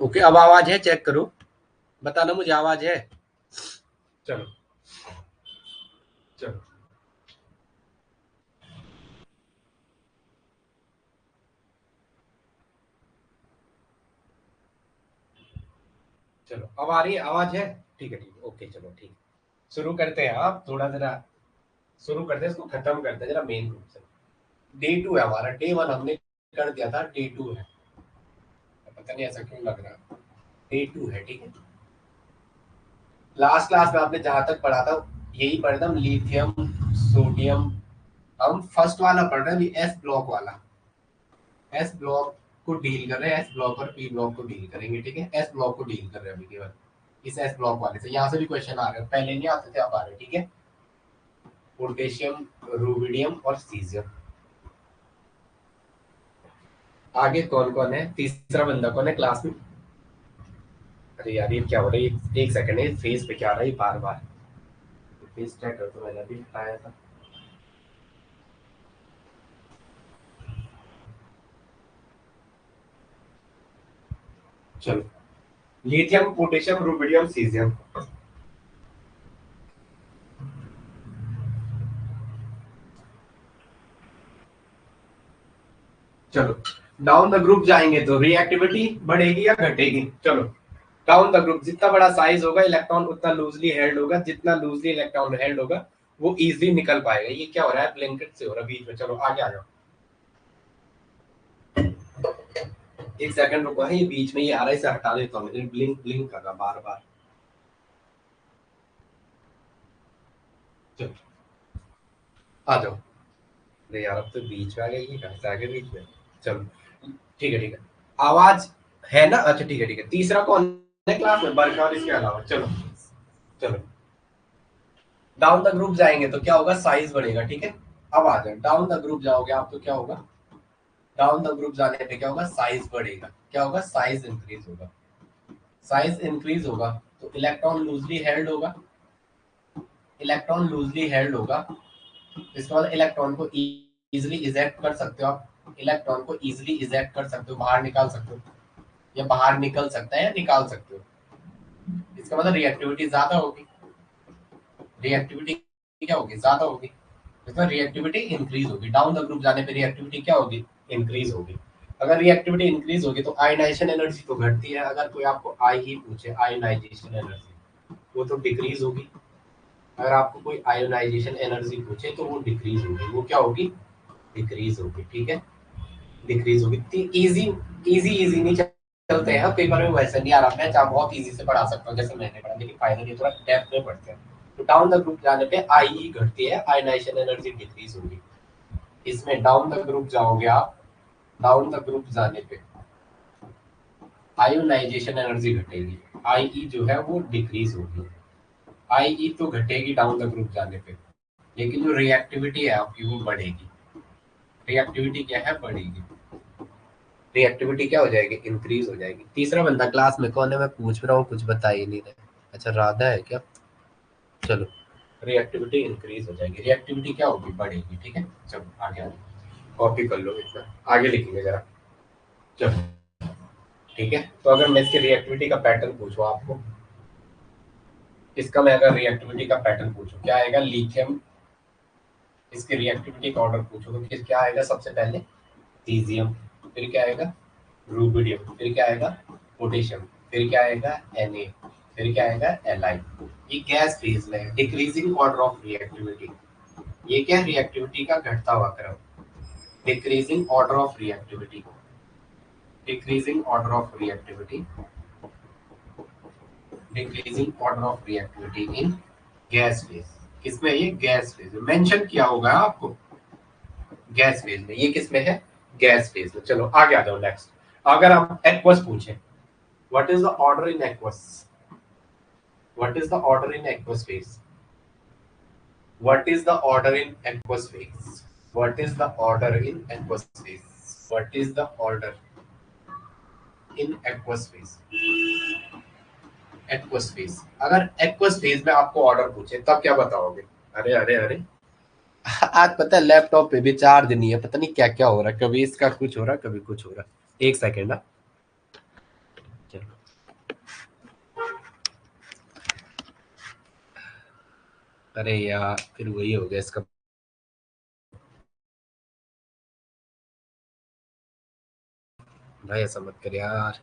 Okay, अब आवाज है? चेक करो, बताना मुझे आवाज है। चलो चलो चलो, अब आ रही है आवाज है? ठीक है, ठीक है, ओके, चलो ठीक है। शुरू करते हैं। आप थोड़ा जरा शुरू करते हैं, इसको खत्म करते हैं जरा मेन रूप से। डे 2 है हमारा, डे 1 हमने कर दिया था, डे 2 है। पता नहीं ऐसा क्यों लग रहा, डे 2 है, ठीक है। लास्ट क्लास में आपने जहां तक पढ़ा था यही पढ़ा था, लिथियम, सोडियम। हम फर्स्ट वाला पढ़ रहे हैं, एस ब्लॉक वाला। एस ब्लॉक को डील कर रहे हैं, एस ब्लॉक और पी ब्लॉक को डील करेंगे, ठीक है। एस ब्लॉक को डील कर रहे हैं अभी केवल, इस एस ब्लॉक वाले से। यहाँ से भी क्वेश्चन आ रहे हैं, पहले नहीं आते थे, अब आ रहे हैं, ठीक है। पोटेशियम, रूबिडियम और सीजियम। आगे कौन कौन है? तीसरा बंदा कौन है क्लास में? अरे यार ये क्या हो रहा है, एक सेकंड है, फेस पे क्या आ रहा है बार बार? फेस चेक कर, तो मैंने अभी हटाया था। चलो, लिथियम, पोटेशियम, रूबिडियम, सीजियम। चलो, डाउन द ग्रुप जाएंगे तो रिएक्टिविटी बढ़ेगी या घटेगी? चलो, डाउन द ग्रुप, जितना बड़ा साइज होगा इलेक्ट्रॉन उतना लूजली हेल्ड होगा, जितना लूजली इलेक्ट्रॉन हेल्ड होगा वो इजीली निकल पाएगा। ये क्या हो रहा है, ब्लैंकेट से हो रहा है बीच में। चलो आगे आ जाओ, एक सेकंड रुको है, ये बीच में ये आ रहा है, इसे हटा देता हूँ, मुझे ब्लिंक ब्लिंक कर रहा बार बार। चलो आ जाओ। अरे यार अब तो बीच में आ गया, ये कहाँ से आ गया बीच में? चलो ठीक है, ठीक है। आवाज है ना? अच्छा ठीक है, ठीक है। तीसरा कौन है क्लास में, बर्खा और इसके अलावा? चलो चलो, डाउन द ग्रुप जाएंगे तो क्या होगा, साइज बढ़ेगा, ठीक है। अब आ जाए, डाउन द ग्रुप जाओगे आप तो क्या होगा, डाउन द ग्रुप जाने पे क्या होगा, साइज बढ़ेगा। क्या होगा, साइज इंक्रीज होगा। साइज इंक्रीज होगा तो इलेक्ट्रॉन लूजली हेल्ड होगा। इलेक्ट्रॉन लूजली हेल्ड होगा, इसके बाद इलेक्ट्रॉन को इजिली इजेक्ट कर सकते हो आप। इलेक्ट्रॉन को इजिली इजेक्ट कर सकते हो, बाहर निकाल सकते हो, या बाहर निकल सकता है या निकाल सकते हो। इसका मतलब रिएक्टिविटी ज्यादा होगी। रिएक्टिविटी क्या होगी, ज्यादा होगी। इसमें रिएक्टिविटी इंक्रीज होगी। डाउन द ग्रुप जाने पे रिएक्टिविटी क्या होगी, इंक्रीज होगी। अगर रिएक्टिविटी इंक्रीज होगी तो आयनाइजेशन एनर्जी तो घटती है। अगर कोई आपको आई ही पूछे आयनाइजेशन एनर्जी, वो तो डिक्रीज होगी। अगर आपको कोई आयोनाइजेशन एनर्जी पूछे तो वो डिक्रीज होगी। वो क्या होगी, डिक्रीज होगी, ठीक है। डिक्रीज होगी। इजी इजी इजी नहीं चलते हैं पेपर में, वैसे नहीं आ रहा। मैं चाह बहुत इजी से पढ़ा सकता हूँ जैसे मैंने पढ़ा, लेकिन फाइनली थोड़ा डेप्थ में पढ़ते हैं। तो डाउन द ग्रुप जाने पे आई घटती है, आयनाइजेशन एनर्जी डिक्रीज होगी। इसमें डाउन द ग्रुप जाओगे आप, डाउन द ग्रुप जाने पे आयोनाइजेशन एनर्जी घटेगी, आई जो है वो डिक्रीज होगी। आई तो घटेगी डाउन द ग्रुप जाने पे, लेकिन जो रिएक्टिविटी है आपकी वो बढ़ेगी। रिएक्टिविटी क्या है, बढ़ेगी। रिएक्टिविटी क्या हो जाएगी, इंक्रीज हो जाएगी। तीसरा बंदा क्लास में कौन है, मैं पूछ रहा हूँ, कुछ बता ही नहीं रहे। अच्छा राधा है क्या? चलो, रिएक्टिविटी इंक्रीज हो जाएगी, रिएक्टिविटी क्या होगी, बढ़ेगी, ठीक है। चलो आगे आगे कॉपी कर लो, इतना आगे लिखेंगे जरा। चलो ठीक है। तो अगर मैं इसके रिएक्टिविटी का पैटर्न पूछूं आपको, इसका मैं अगर रिएक्टिविटी का पैटर्न पूछूं, क्या आएगा, लिथियम, इसकी रिएक्टिविटी का ऑर्डर पूछो तो क्या आएगा, सबसे पहले सीजियम, फिर क्या आएगा, रूबिडियम, फिर क्या आएगा, पोटेशियम, फिर क्या आएगा, Na, फिर क्या आएगा, Li। ये गैस फेज में है, डिक्रीजिंग ऑर्डर ऑफ रिएक्टिविटी। ये क्या, रिएक्टिविटी का घटता हुआ क्रम, decreasing order of reactivity, decreasing order of reactivity, decreasing order of reactivity in gas phase. किसमें, ये गैस फेज में मेंशन किया होगा आपको, गैस फेज में। ये किसमें है, गैस फेज में। चलो आगे आ जाओ नेक्स्ट। अगर आप एक्वस पूछे, what is the order in aqueous, what is the order in aqueous phase, what is the order in aqueous phase, what is the order in aqueous phase, what is the order in aqueous phase, aqueous phase. अगर aqueous phase में आपको order पूछे तब क्या बताओगे? अरे अरे अरे, आज पता है लैपटॉप पे भी चार्ज नहीं है, पता नहीं क्या क्या हो रहा है, कभी इसका कुछ हो रहा है, कभी कुछ हो रहा है। एक सेकेंड ना, चलो अरे यार फिर वही हो गया इसका। भाई ऐसा मत कर यार।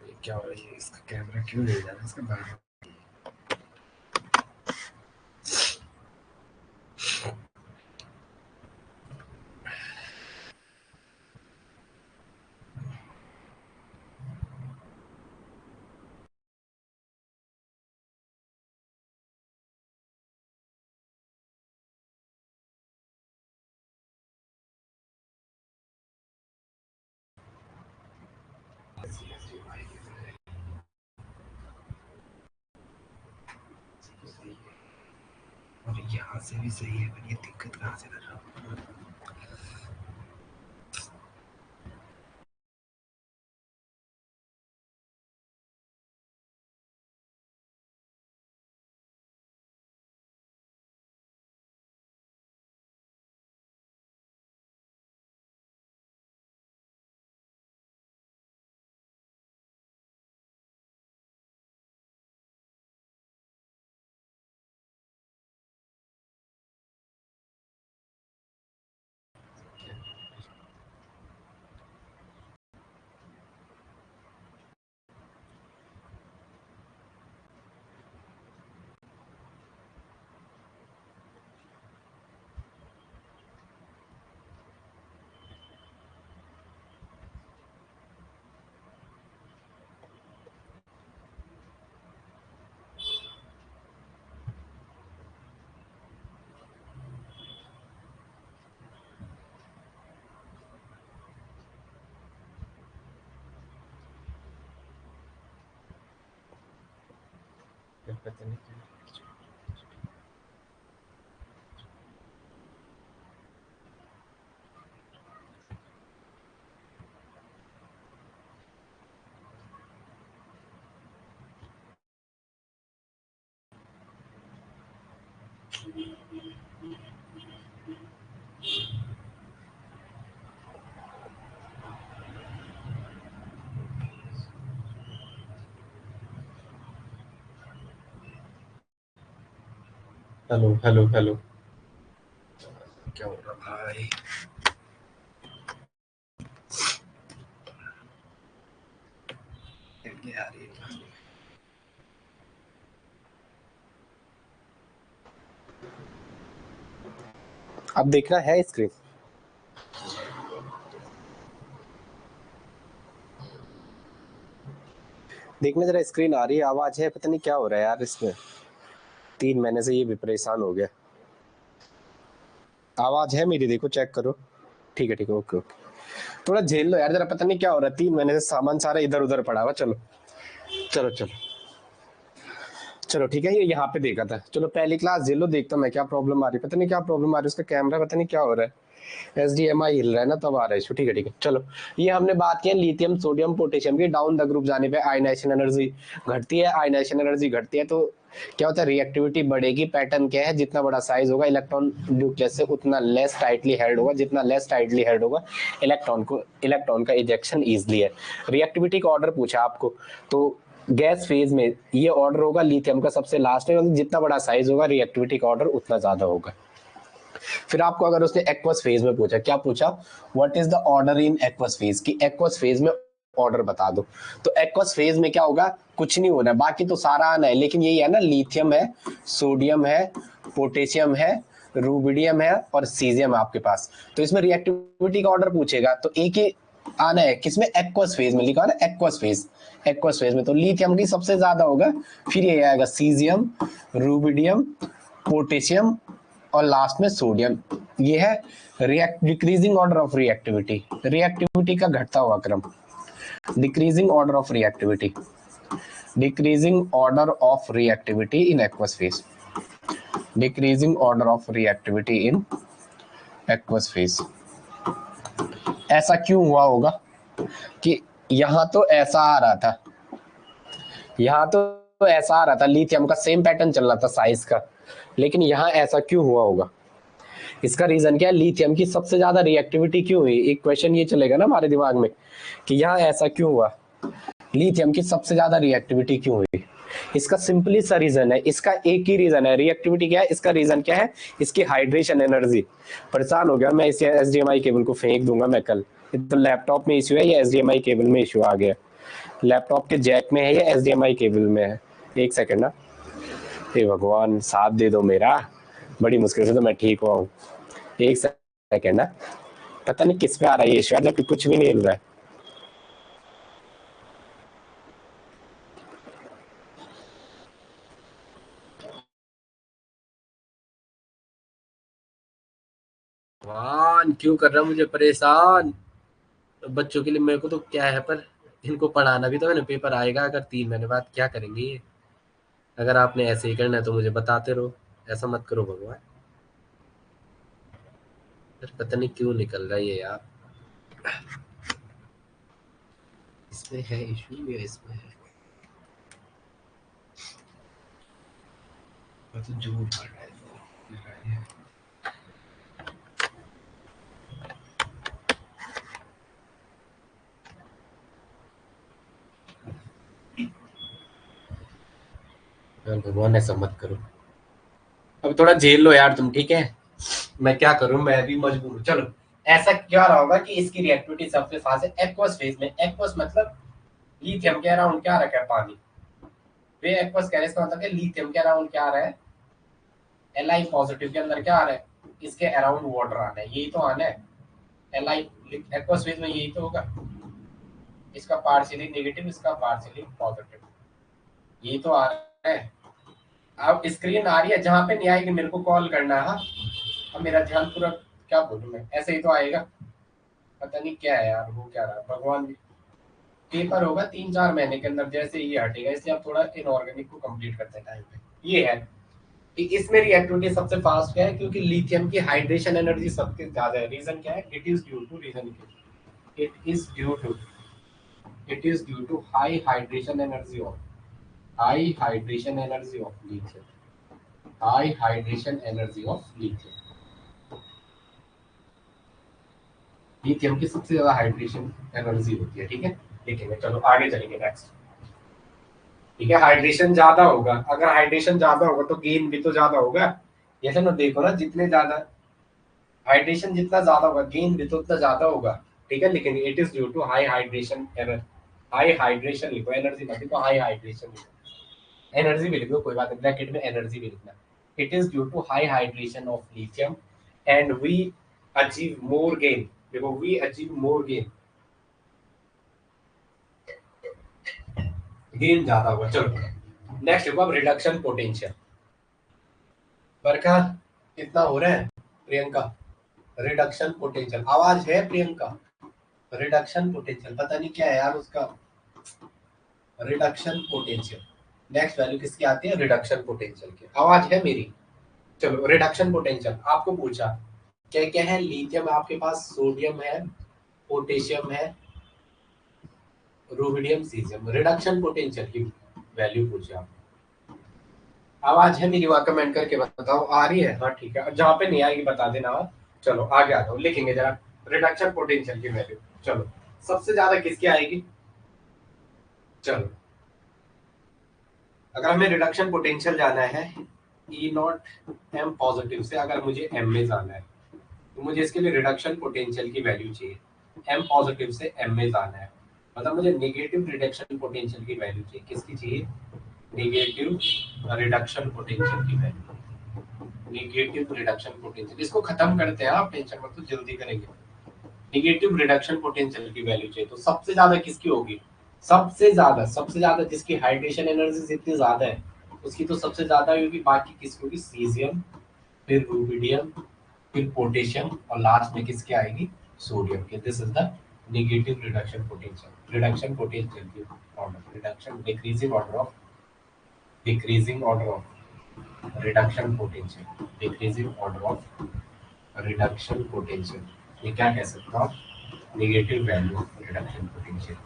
ये क्या हो रही है, इसका कैमरा क्यों ले जा रहा है इसका बाहर। और यहाँ से भी सही है, पर ये दिक्कत कहाँ से कर रहा हूँ। पता नहीं क्यों। Hello hello hello. क्या हो रहा भाई। आ रही है। अब देखना है स्क्रीन। देखना जरा, स्क्रीन आ रही है, आवाज है, पता नहीं क्या हो रहा है यार इसमें। 3 महीने से ये भी परेशान हो गया। आवाज है मेरी, देखो चेक करो। ठीक है ठीक है, ओके ओके। थोड़ा झेल लो यार, जरा पता नहीं क्या हो रहा है, 3 महीने से सामान सारा इधर उधर पड़ा हुआ। चलो चलो चलो चलो ठीक है, ये यहाँ पे देखा था। चलो पहली क्लास झेलो, देखता हूँ मैं क्या प्रॉब्लम आ रही है। पता नहीं क्या प्रॉब्लम आ रही है, उसका कैमरा पता नहीं क्या हो रहा है। HDMI हिल रहा है ना, तब आ रहा है इशू। ठीक है ठीक है, चलो। ये हमने बात की है लिथियम सोडियम पोटेशियम की। डाउन द ग्रुप जाने पे आयनाइजेशन एनर्जी घटती है। आयनाइजेशन एनर्जी घटती है तो क्या होता है, रिएक्टिविटी बढ़ेगी। पैटर्न क्या है, जितना बड़ा साइज होगा इलेक्ट्रॉन न्यूक्लियस से उतना लेस टाइटली हेल्ड होगा। जितना लेस टाइटली हेल्ड होगा इलेक्ट्रॉन का इजेक्शन इजली है। रिएक्टिविटी का ऑर्डर पूछा आपको, तो गैस फेज में ये ऑर्डर होगा लिथियम का सबसे लास्ट में। जितना बड़ा साइज होगा रिएक्टिविटी का ऑर्डर उतना ज्यादा होगा। फिर आपको अगर उसने एक्वस फेज में पूछा, क्या पूछा, what is the order in aqueous phase, की एक्वस फेज में ऑर्डर बता दो। तो एक्वस फेज में क्या होगा, कुछ नहीं होना है, बाकी तो सारा आना है, लेकिन यही है ना, लिथियम है, सोडियम है, पोटेशियम है, रूबिडियम है और सीजियम है आपके पास। तो इसमें रिएक्टिविटी का ऑर्डर पूछेगा तो एक ही आना है, किसमें, एक्वस फेज में। लिखा ना एक्वस फेज। एक्वस फेज में तो लिथियम की सबसे ज्यादा होगा, फिर ये आएगा सीजियम, रूबिडियम, पोटेशियम और लास्ट में सोडियम। ये है decreasing order of reactivity, reactivity का घटता हुआ क्रम, decreasing order of reactivity, decreasing order of reactivity in aqueous phase, decreasing order of reactivity in aqueous phase. ऐसा क्यों हुआ होगा कि यहाँ तो ऐसा आ रहा था, यहाँ तो ऐसा आ रहा था, लिथियम का सेम पैटर्न चल रहा था साइज का, लेकिन यहाँ ऐसा क्यों हुआ होगा? इसका रीजन क्या है? लिथियम की सबसे ज्यादा रिएक्टिविटी क्यों हुई? एक क्वेश्चन ये चलेगा ना हमारे दिमाग में कि यहाँ ऐसा क्यों हुआ, लिथियम की सबसे ज्यादा रिएक्टिविटी क्यों हुई? इसका सिंपली सा रीजन है, इसका एक ही रीजन है। रिएक्टिविटी क्या है? इसका रीजन क्या है? इसकी हाइड्रेशन एनर्जी। परेशान हो गया मैं, इस एचडीएमआई केबल को फेंक दूंगा मैं कल। तो लैपटॉप में इश्यू है या एचडीएमआई केबल में इश्यू आ गया? लैपटॉप के जैक में है या एचडीएमआई केबल में है? एक सेकंड ना, हे भगवान साथ दे दो मेरा, बड़ी मुश्किल से तो मैं ठीक हुआ हूँ। एक सेकंड ना, पता नहीं किस पे आ रहा है ये इश्यू, जबकि कुछ भी नहीं हिल रहा है। भगवान क्यों कर रहा है मुझे परेशान? बच्चों के लिए मेरे को तो क्या है, पर इनको पढ़ाना भी तो है ना। पेपर आएगा अगर 3 महीने बाद, क्या करेंगे ये? अगर आपने ऐसे ही करना है तो मुझे बताते रहो, ऐसा मत करो भगवान। पता नहीं क्यों निकल रहा है ये यार। इसमें है इशू या इसमें है? तो जोर पड़ रहा है। भगवान ऐसा मत करो, अब थोड़ा झेल लो यार तुम, ठीक है? मैं क्या करूं, मैं भी मजबूर हूं। चलो, ऐसा क्या रहा होगा कि इसकी रिएक्टिविटी सबसे फास्ट है एक्वस फेज में। एक्वस मतलब लिथियम के अराउंड क्या रखा है? पानी। वे एक्वस कह रहे हैं, इसका मतलब है लिथियम के अराउंड क्या आ रहा है? Li पॉजिटिव के अंदर क्या आ रहा है? इसके अराउंड वाटर आना है, यही तो आना है। Li एक्वस फेज में यही तो होगा, इसका पार्शियली नेगेटिव, इसका पार्शियली पॉजिटिव, यही तो आ रहा है। अब स्क्रीन आ रही है, जहां पे नहीं आएगी मेरे को कॉल करना है। अब मेरा ध्यान पूरा, क्या बोलूं मैं, ऐसे ही तो आएगा। पता नहीं क्या है यार, वो क्या रहा है भगवान। पेपर होगा 3-4 महीने के अंदर, जैसे ये हटेगा, इसलिए आप थोड़ा इनऑर्गेनिक को कंप्लीट करते हैं टाइम पे। ये है कि इसमें रिएक्टिविटी सबसे फास्ट क्या है, क्योंकि लिथियम की हाइड्रेशन एनर्जी सबसे ज्यादा है। रीजन क्या है? It is due to, reason it is due to, it is due to high hydration energy of, high hydration energy of lithium, high hydration energy of lithium. Lithium की सबसे ज्यादा hydration energy होती है, ठीक है? देखेंगे, चलो आगे चलेंगे नेक्स्ट। ठीक है, हाइड्रेशन ज्यादा होगा, अगर हाइड्रेशन ज्यादा होगा तो गेन भी तो ज्यादा होगा। जैसे ना देखो ना, जितने ज्यादा हाइड्रेशन, जितना ज्यादा होगा गेन भी तो उतना ज्यादा होगा, ठीक है? लेकिन it is due to high hydration energy, high hydration लिखो, एनर्जी मत लिखो, हाई हाइड्रेशन लिखो। एनर्जी भी लिखो, कोई बात नहीं, ब्रैकेट में एनर्जी भी लिखना। It is due to high hydration of lithium and we achieve more gain. देखो, we achieve more gain, gain ज्यादा होगा। चलो नेक्स्ट देखो, अब रिडक्शन पोटेंशियल। बरखा कितना हो रहा है प्रियंका? रिडक्शन पोटेंशियल, आवाज है प्रियंका? रिडक्शन पोटेंशियल पता नहीं क्या है यार उसका, रिडक्शन पोटेंशियल। नेक्स्ट वैल्यू किसकी आती है? रिडक्शन पोटेंशियल की। आवाज है मेरी? चलो, रिडक्शन पोटेंशियल आपको पूछा क्या क्या है? लिथियम आपके पास, सोडियम है, पोटेशियम है, रुबिडियम, सीजियम। रिडक्शन पोटेंशियल की वैल्यू पूछी आप। आवाज है मेरी? वहां कमेंट करके बताओ, आ रही है? हाँ ठीक है, जहां पे नहीं आएगी बता देना आप। चलो आगे आ जाओ, लिखेंगे जरा रिडक्शन पोटेंशियल की वैल्यू। चलो, सबसे ज्यादा किसकी आएगी? चलो, अगर हमें रिडक्शन पोटेंशियल जाना है ई नॉट एम पॉजिटिव से, अगर मुझे एम में जाना है तो मुझे इसके लिए रिडक्शन पोटेंशियल की वैल्यू चाहिए। एम पॉजिटिव से एम में जाना है, मतलब मुझे नेगेटिव रिडक्शन पोटेंशियल की वैल्यू चाहिए। किसकी चाहिए? नेगेटिव रिडक्शन पोटेंशियल की वैल्यू, नेगेटिव रिडक्शन पोटेंशियल। इसको खत्म करते हैं, आप टेंशन मत लो, जल्दी करेंगे। नेगेटिव रिडक्शन पोटेंशियल की वैल्यू चाहिए, तो सबसे ज्यादा किसकी होगी? सबसे ज्यादा जिसकी हाइड्रेशन एनर्जी जितनी ज्यादा है उसकी तो सबसे ज्यादा होगी। बाकी किसकी होगी? सीजियम फिर रूबिडियम, फिर पोटेशियम और लास्ट में किसकी आएगी, सोडियम के। This is the negative reduction potential, reduction potential की order, reduction decreasing order of reduction potential, decreasing order of reduction potential. ये क्या कह सकते हो आप, negative value of reduction potential,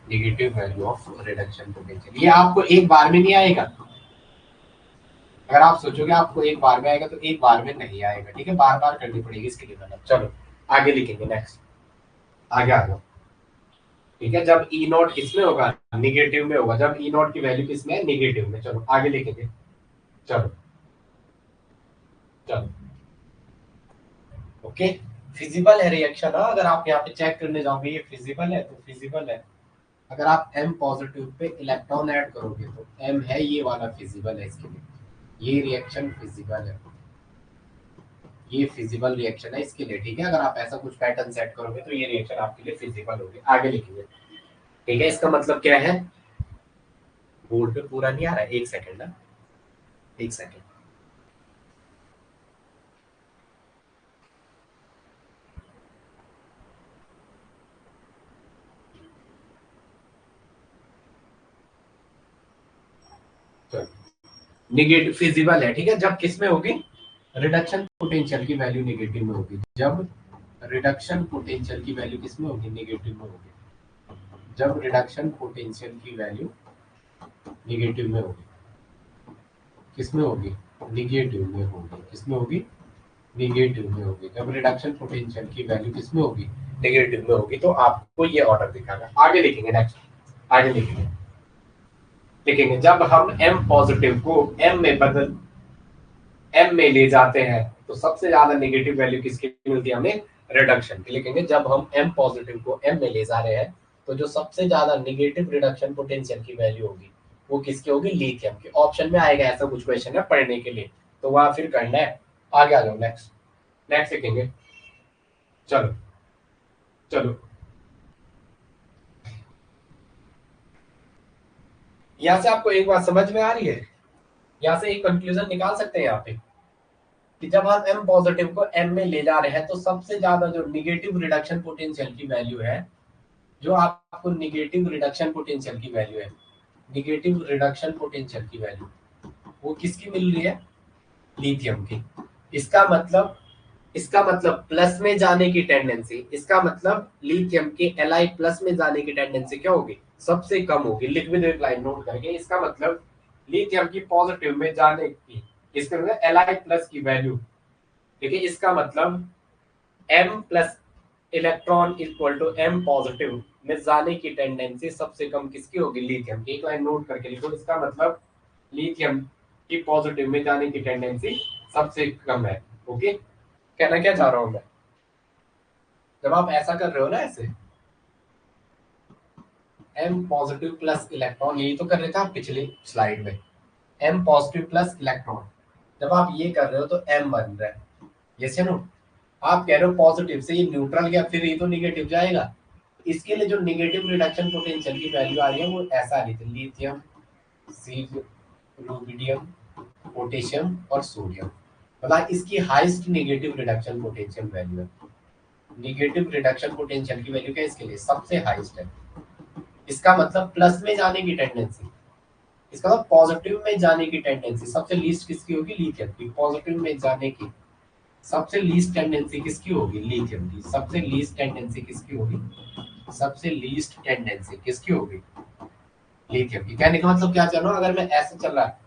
negative value of reduction potential. ये आपको एक बार में नहीं आएगा, अगर आप सोचोगे आपको एक बार में आएगा तो एक बार में नहीं आएगा, ठीक है, बार बार करनी पड़ेगी इसके लिए मेहनत। चलो आगे लिखेंगे, नेक्स्ट आगे आ जाओ। ठीक है, जब ई नॉट किसमें होगा, निगेटिव में होगा, जब ई नॉट की वैल्यू किसमें है, निगेटिव में। चलो आगे लिखेंगे, चलो चलो ओके। फिजिबल है रिएक्शन, अगर आप यहाँ पे चेक करने जाओगे ये फिजिबल है तो फिजिबल है। अगर आप M positive pay electron add करोगे तो एम है ये वाला फिजिबल है, इसके लिए ये रिएक्शन फिजिबल है, ये फिजिबल रिएक्शन है इसके लिए, ठीक है। अगर आप ऐसा कुछ पैटर्न सेट करोगे तो ये रिएक्शन आपके लिए फिजिबल होगी। आगे लिखेंगे, ठीक है। इसका मतलब क्या है, बोर्ड पे पूरा नहीं आ रहा है, एक सेकेंड ना, एक सेकेंड। निगेटिव फिजिबल है, ठीक है, जब किस में होगी, रिडक्शन पोटेंशियल की वैल्यू नेगेटिव में होगी, जब रिडक्शन पोटेंशियल की वैल्यू किस में होगी, नेगेटिव में होगी, जब रिडक्शन पोटेंशियल की वैल्यू नेगेटिव में होगी, किस में होगी, निगेटिव में होगी, किस में होगी, निगेटिव में होगी। जब रिडक्शन पोटेंशियल की वैल्यू किस में होगी, नेगेटिव में होगी, तो आपको ये ऑर्डर दिखागा। आगे लिखेंगे, नेक्स्ट आगे लिखेंगे, लिखेंगे जब हम एम पॉजिटिव को एम में ले जाते हैं तो सबसे ज्यादा नेगेटिव वैल्यू किसकी मिलती है हमें, रिडक्शन की। लिखेंगे जब हम एम पॉजिटिव को एम में ले जा रहे हैं तो जो सबसे ज्यादा नेगेटिव रिडक्शन पोटेंशियल की वैल्यू होगी वो किसकी होगी, लिथियम की। ऑप्शन में आएगा, ऐसा कुछ क्वेश्चन है पढ़ने के लिए, तो वहां फिर करना है। आगे आ जाओ, नेक्स्ट नेक्स्ट लिखेंगे, चलो चलो। यहाँ से आपको एक बात समझ में आ रही है, यहाँ से एक कंक्लूजन निकाल सकते हैं यहाँ पे कि जब हम एम पॉजिटिव को एम में ले जा रहे हैं तो सबसे ज्यादा जो निगेटिव रिडक्शन पोटेंशियल की वैल्यू है, जो आपको निगेटिव रिडक्शन पोटेंशियल की वैल्यू है, निगेटिव रिडक्शन पोटेंशियल की वैल्यू वो किसकी मिल रही है, लिथियम की। इसका मतलब, इसका मतलब प्लस में जाने की टेंडेंसी, इसका मतलब लिथियम के Li प्लस में जाने की टेंडेंसी क्या होगी, सबसे कम होगी। लिख भी दो एक लाइन नोट करके, इसका मतलब लिथियम की पॉजिटिव में जाने की, इसका मतलब Li प्लस की वैल्यू, ठीक है, इसका मतलब m plus electron equal to m positive में जाने की टेंडेंसी सबसे कम किसकी होगी, लिथियम की। एक लाइन नोट करके लिखो, इसका मतलब लिथियम की पॉजिटिव में जाने की टेंडेंसी सबसे कम है। ओके, कहना क्या चाह रहा हूं मैं, जब आप ऐसा कर रहे हो ना, ऐसे m पॉजिटिव प्लस इलेक्ट्रॉन, यही तो कर रहे थे आप पिछली स्लाइड में, m पॉजिटिव प्लस इलेक्ट्रॉन, जब आप ये कर रहे हो तो m बन रहा है, यस या नो। आप कह रहे हो पॉजिटिव से ये न्यूट्रल गया, फिर ये तो निगेटिव जाएगा। इसके लिए जो निगेटिव रिडक्शन पोटेंशियल की वैल्यू आ रही है वो ऐसा आ रही थी, लिथियम, रूबिडियम, पोटेशियम और सोडियम, मतलब इसकी highest negative reduction potential value है। निगेटिव रिडक्शन पोटेंशियल की वैल्यू क्या है इसके लिए, सबसे हाईएस्ट है। इसका मतलब प्लस में जाने की टेंडेंसी, इसका मतलब पॉजिटिव में जाने की टेंडेंसी सबसे लीस्ट किसकी होगी, लिथियम की। पॉजिटिव में जाने की सबसे लीस्ट टेंडेंसी किसकी होगी, लिथियम की। सबसे लीस्ट टेंडेंसी किसकी होगी, सबसे लीस्ट टेंडेंसी किसकी होगी, लिथियम की। कहने का मतलब क्या चल रहा है, अगर मैं ऐसे चल रहा है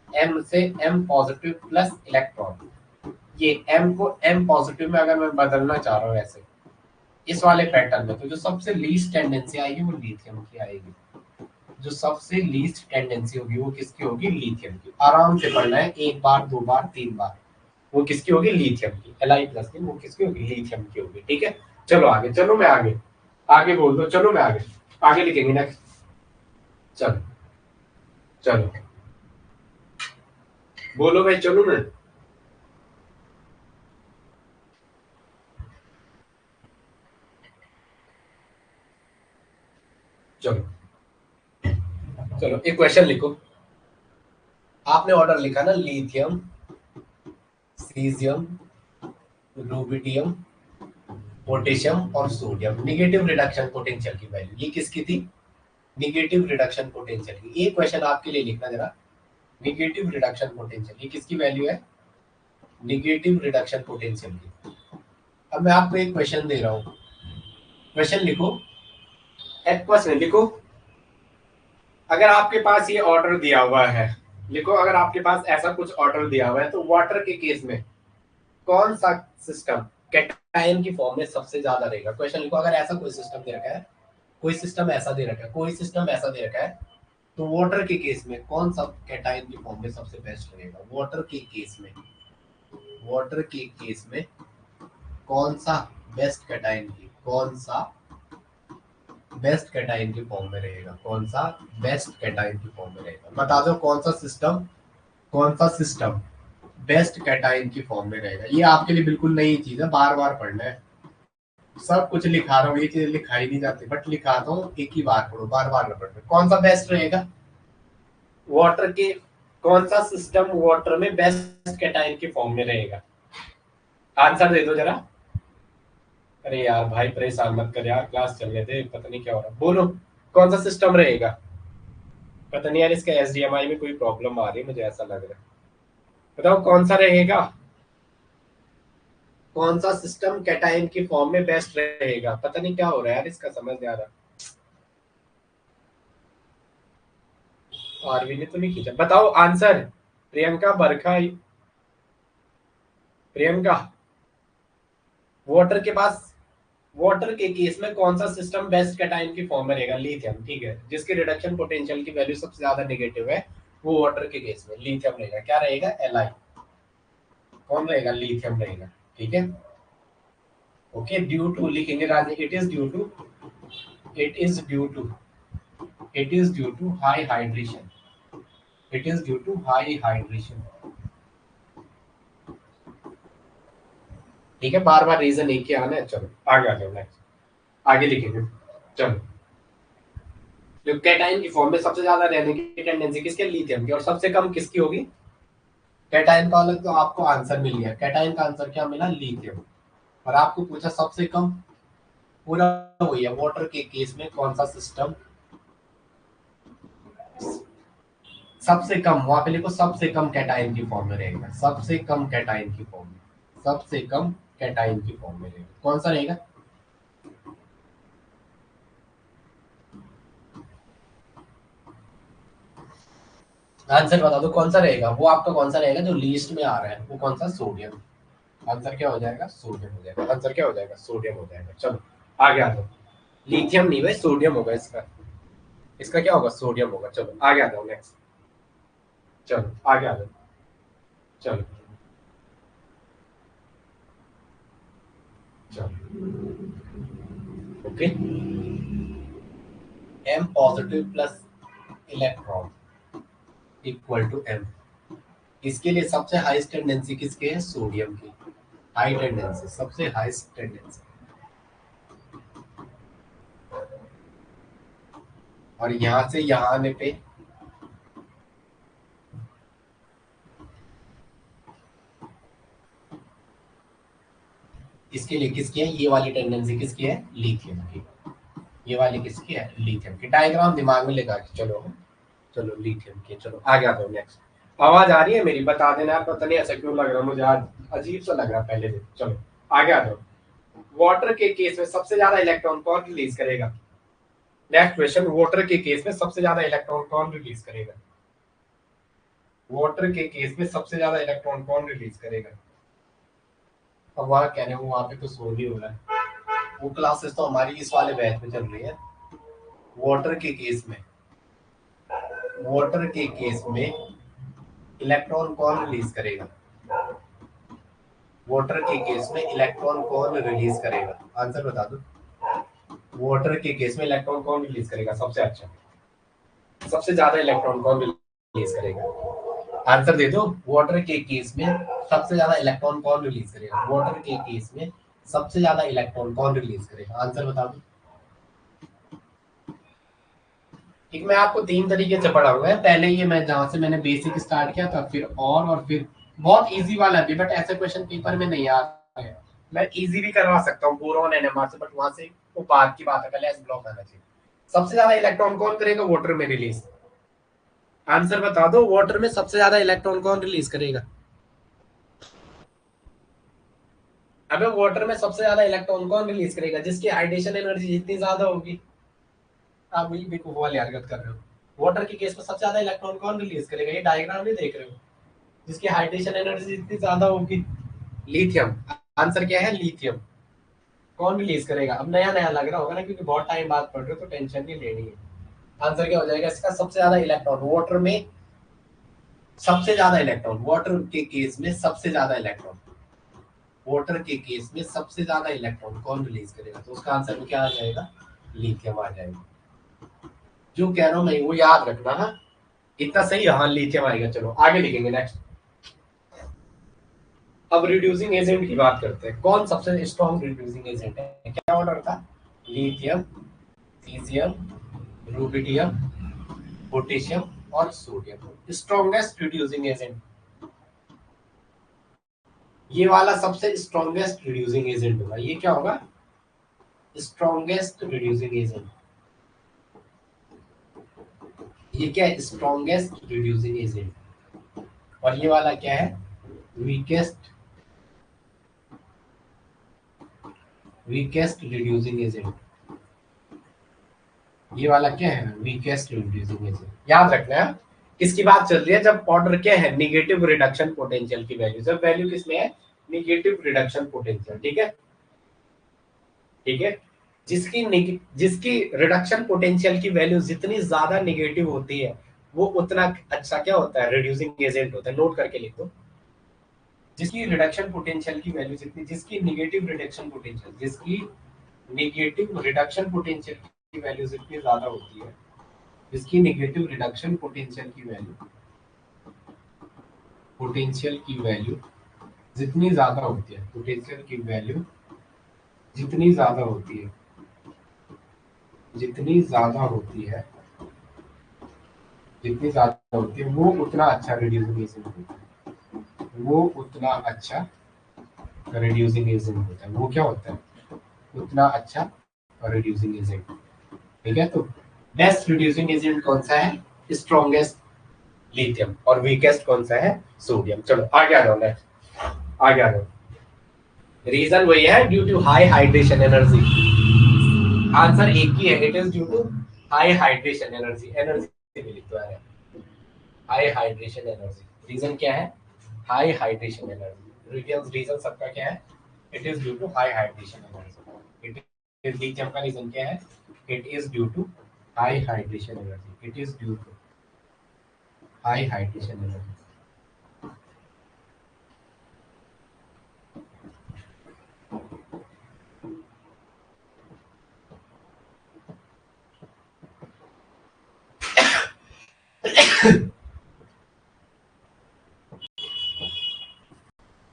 एम से एम पॉजिटिव प्लस इलेक्ट्रॉन, ये एम को एम पॉजिटिव में अगर मैं बदलना चाह रहा हूँ ऐसे इस वाले पैटर्न में, तो जो सबसे लीस्ट टेंडेंसी आएगी वो लिथियम की आएगी। जो सबसे लीस्ट टेंडेंसी होगी वो किसकी होगी, लिथियम की। आराम से पढ़ना है, एक बार दो बार तीन बार, वो किसकी होगी, लिथियम की। Li प्लस की वो किसकी होगी, लिथियम की होगी, ठीक है। चलो आगे, चलो मैं आगे, आगे बोल दो, चलो मैं आगे, आगे लिखेंगे नेक्स्ट, चलो चलो बोलो भाई, चलो मैं, चलो चलो एक क्वेश्चन लिखो। आपने ऑर्डर लिखा ना, लिथियम सीजियम, रूबिडियम, पोटेशियम और सोडियम। निगेटिव रिडक्शन पोटेंशियल की वैल्यू ये किसकी थी? निगेटिव रिडक्शन पोटेंशियल की। एक क्वेश्चन आपके लिए लिखना जरा, निगेटिव रिडक्शन पोटेंशियल ये किसकी वैल्यू है? निगेटिव रिडक्शन पोटेंशियल की। अब मैं आपको एक क्वेश्चन दे रहा हूँ, क्वेश्चन लिखो, एक क्वेश्चन लिखो। अगर आपके पास ये ऑर्डर दिया हुआ है, लिखो अगर आपके पास ऐसा कुछ ऑर्डर दिया हुआ है तो वाटर के केस में कौन सा सिस्टम कैटायन की फॉर्म में सबसे ज्यादा रहेगा? क्वेश्चन लिखो, अगर ऐसा कोई सिस्टम दे रखा है, कोई सिस्टम ऐसा दे रखा है, कोई सिस्टम ऐसा दे रखा है, तो वाटर के केस में कौन सा कैटायन की फॉर्म में सबसे बेस्ट रहेगा? वाटर के केस में, वाटर के केस में कौन सा बेस्ट कैटायन की, कौन सा बेस्ट कैटायन की फॉर्म में रहेगा? कौन सा बेस्ट कैटायन की फॉर्म में रहेगा? बता दो कौन सा सिस्टम, कौन सा सिस्टम बेस्ट कैटायन की फॉर्म में रहेगा। ये आपके लिए बिल्कुल नई चीज है, बार बार पढ़ना है। सब कुछ लिखा रहा हूँ, ये चीज लिखाई नहीं जाती, बट लिखाता हूँ, एक ही बार पढ़ो, बार बार न पढ़ो। कौन सा बेस्ट रहेगा वाटर के, कौन सा सिस्टम वाटर में बेस्ट कैटायन की फॉर्म में रहेगा? आंसर दे दो जरा। अरे यार भाई परेशान मत कर यार, क्लास चल रहे थे, पता नहीं क्या हो रहा। बोलो कौन सा सिस्टम रहेगा? पता नहीं यार, इसका एसडीएमआई में कोई प्रॉब्लम आ रही है, मुझे ऐसा लग रहा है। बताओ कौन सा रहेगा, कौन सा सिस्टम कैटायन की फॉर्म में बेस्ट रहेगा? पता नहीं क्या हो रहा है यार, इसका समझ नहीं आ रहा। आरवी ने तो नहीं खींचा, बताओ आंसर। प्रियंका बरखा, प्रियंका वाटर के पास, वाटर के केस में कौन सा सिस्टम बेस्ट कैटायन की फॉर्म में रहेगा? लिथियम, ठीक है, जिसकी रिडक्शन पोटेंशियल की वैल्यू सबसे ज्यादा नेगेटिव है, वो वाटर के केस में लिथियम रहेगा। क्या रहेगा? एल। कौन रहेगा? लिथियम रहेगा, ठीक है। ओके, ड्यू टू लिखेंगे Raj, it is due to, it is due to, it is due to high hydration, it is due to high hydration, ठीक है। बार बार रीजन एक ही आना है। चलो आगे आ जाओ, नेक्स्ट आगे लिखेंगे। चलो, जो कैटायन की फॉर्म में सबसे ज्यादा रहने की टेंडेंसी किसके? लिथियम की। और सबसे कम किसकी होगी? कैटायन का अलग तो आपको आंसर मिल गया, कैटायन का आंसर क्या मिला? लिथियम। और आपको पूछा सबसे कम, पूरा वही है, वाटर के केस में कौन सा सिस्टम सबसे कम, वहां पे लिखो सबसे कम कैटायन की फॉर्म में रहेगा, सबसे कम कैटायन की फॉर्म में, सबसे कम कैटायन की फॉर्म में रहेगा। कौन सा रहेगा? आंसर बता दो कौन सा रहेगा, वो आपका कौन सा रहेगा जो लीस्ट में आ रहा है, वो कौन सा? सोडियम। आंसर क्या हो जाएगा? सोडियम हो जाएगा। आंसर क्या हो जाएगा? सोडियम हो जाएगा। चलो आगे आ जाओ। लिथियम नहीं भाई, सोडियम होगा इसका, इसका क्या होगा? सोडियम होगा। चलो आगे आ जाओ, नेक्स्ट। चलो आगे आ जाओ, चलो चलो। Okay, M positive plus electron equal to M, इसके लिए सबसे हाईएस्ट टेंडेंसी किसके है? सोडियम की। हाई टेंडेंसी, सबसे हाईएस्ट टेंडेंसी। और यहां से यहां आने पे इसके लिए किसकी है? ये वाली टेंडेंसी किसकी है? लिथियम की। ये वाली किसकी है? लिथियम की। डायग्राम दिमाग में लगा के चलो, चलो लिथियम की। चलो आगे आ जाओ, नेक्स्ट। आवाज आ रही है मेरी? बता देना यार, पता नहीं ऐसा क्यों लग रहा, मुझे आज अजीब सा लग रहा पहले से। चलो आगे आ जाओ। वाटर के केस में सबसे ज्यादा इलेक्ट्रॉन कौन रिलीज करेगा? नेक्स्ट क्वेश्चन, वाटर के केस में सबसे ज्यादा इलेक्ट्रॉन कौन रिलीज करेगा? वाटर के केस में सबसे ज्यादा इलेक्ट्रॉन कौन रिलीज करेगा? अब वहां कह रहे हो वहां पे तो सो ही हो रहा है, वो क्लासेस तो हमारी इस वाले बैच में चल रही है। वाटर के केस में, वाटर के केस में इलेक्ट्रॉन कौन रिलीज करेगा? वाटर के केस में इलेक्ट्रॉन कौन रिलीज करेगा? आंसर बता दो। वाटर के केस में इलेक्ट्रॉन कौन रिलीज करेगा सबसे अच्छा, सबसे ज्यादा इलेक्ट्रॉन कौन रिलीज करेगा? आंसर दे दो। वाटर के केस में सबसे ज्यादा इलेक्ट्रॉन कौन रिलीज करेगा? वाटर के केस में सबसे ज्यादा इलेक्ट्रॉन कौन रिलीज करेगा? आंसर बता दो। मैं आपको तीन तरीके से पढ़ाऊंगा, पहले ये मैं जहां से मैंने बेसिक स्टार्ट किया था, फिर और फिर बहुत इजी वाला भी, बट ऐसे क्वेश्चन पेपर में नहीं आ रहे हैं। मैं इजी भी करवा सकता हूँ बोरॉन एनएमआर से, बट वहां से वो बात की बात है, पहले एस ब्लॉक आना चाहिए। सबसे ज्यादा इलेक्ट्रॉन कौन करेगा वाटर में रिलीज? आंसर बता दो, वाटर में सबसे ज्यादा इलेक्ट्रॉन कौन रिलीज करेगा? अबे वाटर में सबसे ज्यादा इलेक्ट्रॉन कौन रिलीज करेगा? जिसकी हाइड्रेशन एनर्जी जितनी ज्यादा होगी। आप वही बेवकूफ वाली हरकत कर रहे हो। वाटर के केस में सबसे ज्यादा इलेक्ट्रॉन कौन रिलीज करेगा? ये डायग्राम नहीं देख रहे हो? जिसकी हाइड्रेशन एनर्जी जितनी ज्यादा होगी। लिथियम। आंसर क्या है? लिथियम। कौन रिलीज करेगा? अब नया नया लग रहा होगा ना, क्योंकि बहुत टाइम बाद पढ़ रहे हो तो टेंशन नहीं लेनी है। आंसर क्या हो जाएगा इसका? सबसे ज्यादा इलेक्ट्रॉन वाटर में, सबसे ज्यादा इलेक्ट्रॉन वाटर के केस में, सबसे ज्यादा इलेक्ट्रॉन वाटर के केस में सबसे ज्यादा इलेक्ट्रॉन कौन रिलीज करेगा? तो उसका आंसर में क्या आ जाएगा? लिथियम आ जाएगा। जो कह रहा हूं मैं वो याद रखना। हाँ, इतना सही। हाँ, लिथियम आएगा। चलो आगे लिखेंगे नेक्स्ट। अब रिड्यूसिंग एजेंट की बात करते हैं। कौन सबसे स्ट्रॉन्ग रिड्यूसिंग एजेंट है? क्या ऑर्डर था? लिथियम, सीजियम, रूबिडियम, पोटेशियम और सोडियम। स्ट्रॉन्गेस्ट रिड्यूसिंग एजेंट, ये वाला सबसे स्ट्रॉन्गेस्ट रिड्यूसिंग एजेंट होगा। ये क्या होगा? Strongest reducing agent. ये क्या है? Strongest reducing agent. और ये वाला क्या है? Weakest, weakest reducing agent. ये वाला क्या है? Weakest reducing agent. याद रखना है। किसकी बात चल रही है? जब ऑर्डर क्या है? निगेटिव रिडक्शन पोटेंशियल की वैल्यू। जब वैल्यू किसमें है? Negative reduction potential. ठीक है, ठीक है। जिसकी रिडक्शन पोटेंशियल की वैल्यू जितनी ज्यादा निगेटिव होती है, वो उतना अच्छा क्या होता है? रिड्यूसिंग एजेंट होता है। नोट करके लिख दो। जिसकी रिडक्शन पोटेंशियल की वैल्यू जितनी, जिसकी निगेटिव रिडक्शन पोटेंशियल, जिसकी निगेटिव रिडक्शन पोटेंशियल की वैल्यू जितनी ज्यादा होती है, जिसकी निगेटिव रिडक्शन पोटेंशियल की वैल्यू जितनी ज्यादा होती है, पोटेंशियल की वैल्यू जितनी ज्यादा होती है, जितनी ज्यादा होती है, जितनी ज्यादा होती है, वो उतना अच्छा रिड्यूसिंग एजेंट होता है। वो उतना अच्छा रिड्यूसिंग एजेंट होता है। वो क्या होता है? उतना अच्छा रिड्यूसिंग एजेंट। ठीक है, तो बेस्ट रिड्यूसिंग एजेंट कौन सा है? Strongest lithium. और वीकेस्ट कौन सा है? सोडियम। चलो आगे आ जाओ नेक्स्ट। आगे आ जाओ। रीजन वही है, due to high hydration energy. Answer एक ही है, it is due to high hydration energy. Energy भी लिख दो है, हाई हाइड्रेशन एनर्जी। रीजन क्या है? High hydration energy. रीजन सबका क्या है? It is due to high hydration energy. It is lithium का रीजन क्या है? It is due to high hydration energy. It is due to high hydration energy.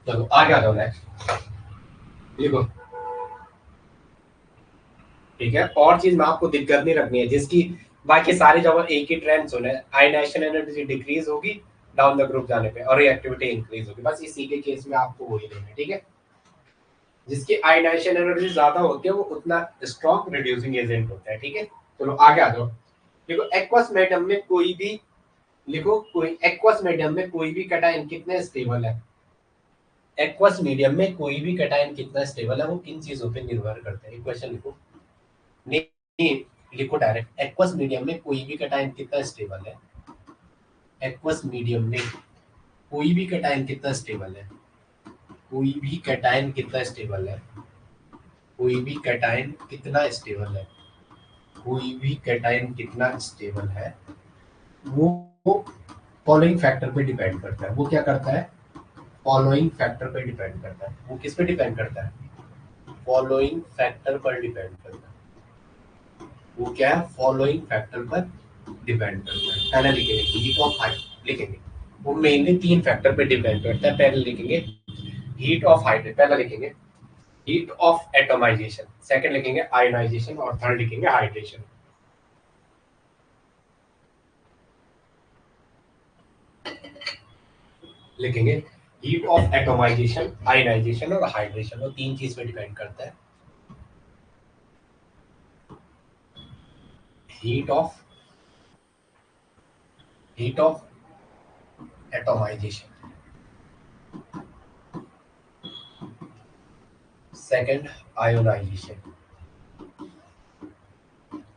चलो आगे आ जाओ नेक्स्ट। देखो, ठीक है, और चीज में आपको दिक्कत नहीं रखनी है, जिसकी बाकी सारी जगह एक ही ट्रेंड सुने। आयनाइजेशन एनर्जी डिक्रीज होगी डाउन द ग्रुप जाने पे, और रिएक्टिविटी इंक्रीज होगी। बस इसी के केस में आपको वही लेना है। ठीक है, जिसकी आयनाइजेशन एनर्जी ज्यादा होती है वो उतना स्ट्रॉन्ग रिड्यूसिंग एजेंट होता है। ठीक है, चलो आगे आ जाओ। देखो, एक्वस मीडियम में कोई भी, लिखो, कोई एक्वस मीडियम में कोई भी कटायन कितने स्टेबल है? एक्वस मीडियम में कोई भी कटायन कितना स्टेबल है, वो किन चीजों पे निर्भर करता है? क्वेश्चन लिखो। नहीं, लिखो डायरेक्ट। एक्वस मीडियम में कोई भी कटायन कितना स्टेबल है? एक्वस मीडियम में कोई भी कटायन कितना स्टेबल है? कोई भी कटायन कितना स्टेबल है? कोई भी कटायन कितना स्टेबल है? कोई भी कटायन कितना स्टेबल है? वो फॉलोइंग फैक्टर पे डिपेंड करता है। वो क्या करता है? फॉलोइंग फैक्टर पे डिपेंड करता है। वो किस पे डिपेंड करता है? फॉलोइंग फैक्टर पर डिपेंड करता है। वो क्या है? फॉलोइंग फैक्टर पर डिपेंड करता है। पहले लिखेंगे हीट ऑफ हाइट, लिखेंगे वो मेनली तीन फैक्टर पे डिपेंड करता है। पहले लिखेंगे हीट ऑफ हाइट, पहला लिखेंगे हीट ऑफ एटमाइजेशन, सेकंड लिखेंगे आयनाइजेशन, और थर्ड लिखेंगे हाइड्रेशन। लिखेंगे हीट ऑफ एटोमाइजेशन, आयनाइजेशन और हाइड्रेशन, वो तीन चीज पे डिपेंड करता है। Heat of heat of atomization, second ionisation.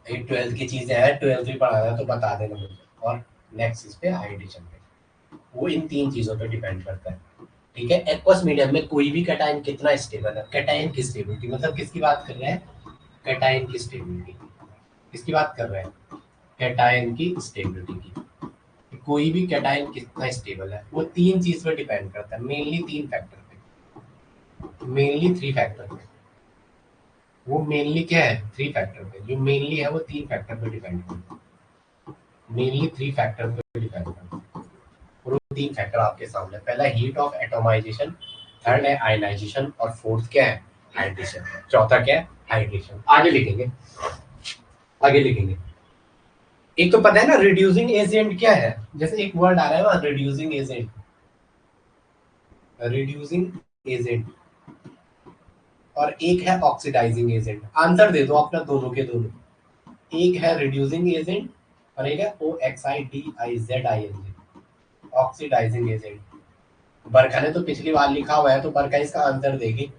ये 12th की चीजें हैं, 12th भी पढ़ाना तो बता देना मुझे। और नेक्स्ट इस पे हाइड्रेशन पे, वो इन तीन चीजों पे डिपेंड करता है। ठीक है, एक्वस मीडियम में कोई भी कैटायन कितना स्टेबल है, कैटायन की स्टेबिलिटी मतलब किसकी बात कर रहे हैं, कैटायन की स्टेबिलिटी, किसकी बात कर रहे हैं, कैटायन की स्टेबिलिटी की। कोई भी कैटायन कितना स्टेबल है वो तीन चीज पे डिपेंड करता है, मेनली तीन फैक्टर पे, मेनली थ्री फैक्टर पे। वो मेनली क्या है, थ्री फैक्टर पे, जो मेनली है वो तीन फैक्टर पे डिपेंड करता है, मेनली थ्री फैक्टर पे डिपेंड करता है। और वो तीन फैक्टर आपके सामने, पहला हीट ऑफ एटोमाइजेशन, थर्ड है आयनाइजेशन और फोर्थ क्या है, हाइड्रेशन, चौथा क्या है, हाइड्रेशन। आगे लिखेंगे, आगे लिखेंगे। एक तो पता है ना रिड्यूसिंग एजेंट क्या है, जैसे एक वर्ड आ रहा है वहां रिड्यूसिंग एजेंट, रिड्यूसिंग एजेंट, और एक है ऑक्सीडाइजिंग एजेंट। आंसर दे दो अपना दोनों के दोनों, एक है रिड्यूसिंग एजेंट और एक है O X I D I Z I N G, oxidising agent. Barkha ने तो पिछली बार लिखा हुआ है तो बरखा इसका आंसर देगी।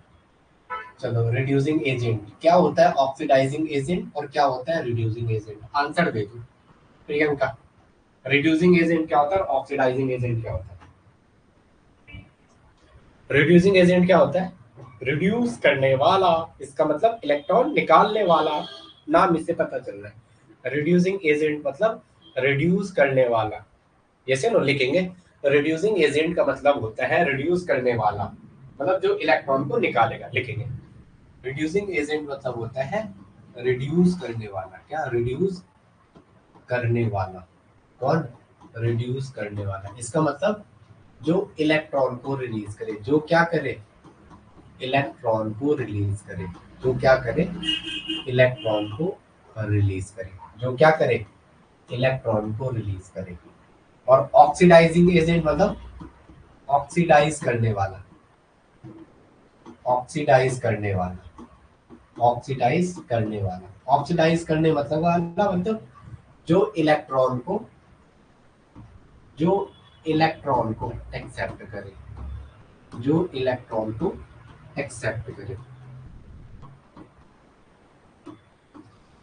चलो, रिड्यूसिंग एजेंट क्या होता है, ऑक्सीडाइजिंग एजेंट, और क्या होता है रिड्यूसिंग एजेंट, आंसर दे दो प्रियंका। रिड्यूसिंग एजेंट क्या होता है, ऑक्सीडाइजिंग एजेंट क्या होता है। रिड्यूसिंग एजेंट क्या होता है, रिड्यूस करने वाला, इसका मतलब इलेक्ट्रॉन निकालने वाला, नाम इससे पता चल रहा है। रिड्यूसिंग एजेंट मतलब रिड्यूस करने वाला, जैसे ना लिखेंगे, रिड्यूसिंग एजेंट का मतलब होता है रिड्यूस करने वाला, मतलब जो इलेक्ट्रॉन को निकालेगा, लिखेंगे। रिड्यूसिंग एजेंट मतलब होता है रिड्यूस करने वाला, क्या, रिड्यूस करने वाला, कौन, रिड्यूस करने वाला, इसका मतलब जो इलेक्ट्रॉन को रिलीज करे, जो क्या करे, इलेक्ट्रॉन को रिलीज करे, जो क्या करे, इलेक्ट्रॉन को रिलीज करे, जो क्या करे, इलेक्ट्रॉन को रिलीज करे। और ऑक्सीडाइजिंग एजेंट मतलब ऑक्सीडाइज करने वाला, ऑक्सीडाइज करने वाला, ऑक्सीडाइज करने वाला, ऑक्सीडाइज करने मतलब वाला मतलब जो इलेक्ट्रॉन को, जो इलेक्ट्रॉन को एक्सेप्ट करे, जो इलेक्ट्रॉन को एक्सेप्ट करे।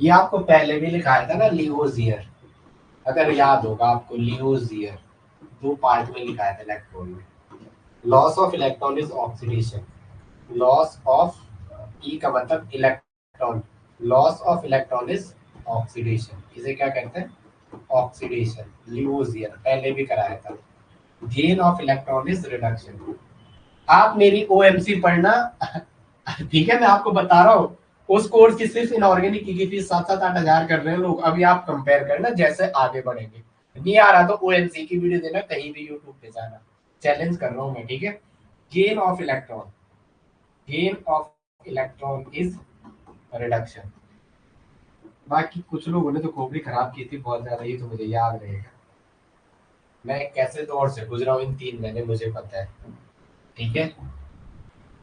ये आपको पहले भी लिखाया था ना, लियोजियर, अगर याद होगा आपको, लियोजियर दो पार्ट में लिखाया था इलेक्ट्रॉन में। Loss of electron is oxidation, loss of, E का मतलब electron, loss of electron is oxidation, इसे क्या कहते हैं, ऑक्सीडेशन, लियोजियर पहले भी कराया था। Gain of electron is reduction. आप मेरी ओएमसी पढ़ना, ठीक है, मैं आपको बता रहा हूँ, उस कोर्स की सिर्फ इनऑर्गेनिक की फीस 7-8 हज़ार कर रहे हैं लोग। अभी आप कंपेयर करना जैसे आगे बढ़ेंगे। नहीं आ रहा तो ओएमसी की वीडियो देना, कहीं भी यूट्यूब पे जाना, चैलेंज कर रहा हूँ मैं, ठीक है। Gain of electron, gain of electron is reduction. बाकी कुछ लोगों ने तो खोपड़ी खराब की थी बहुत ज्यादा, ये तो मुझे याद रहेगा, मैं कैसे दौर से गुजरा हूँ इन 3 महीने, मुझे पता है, ठीक है।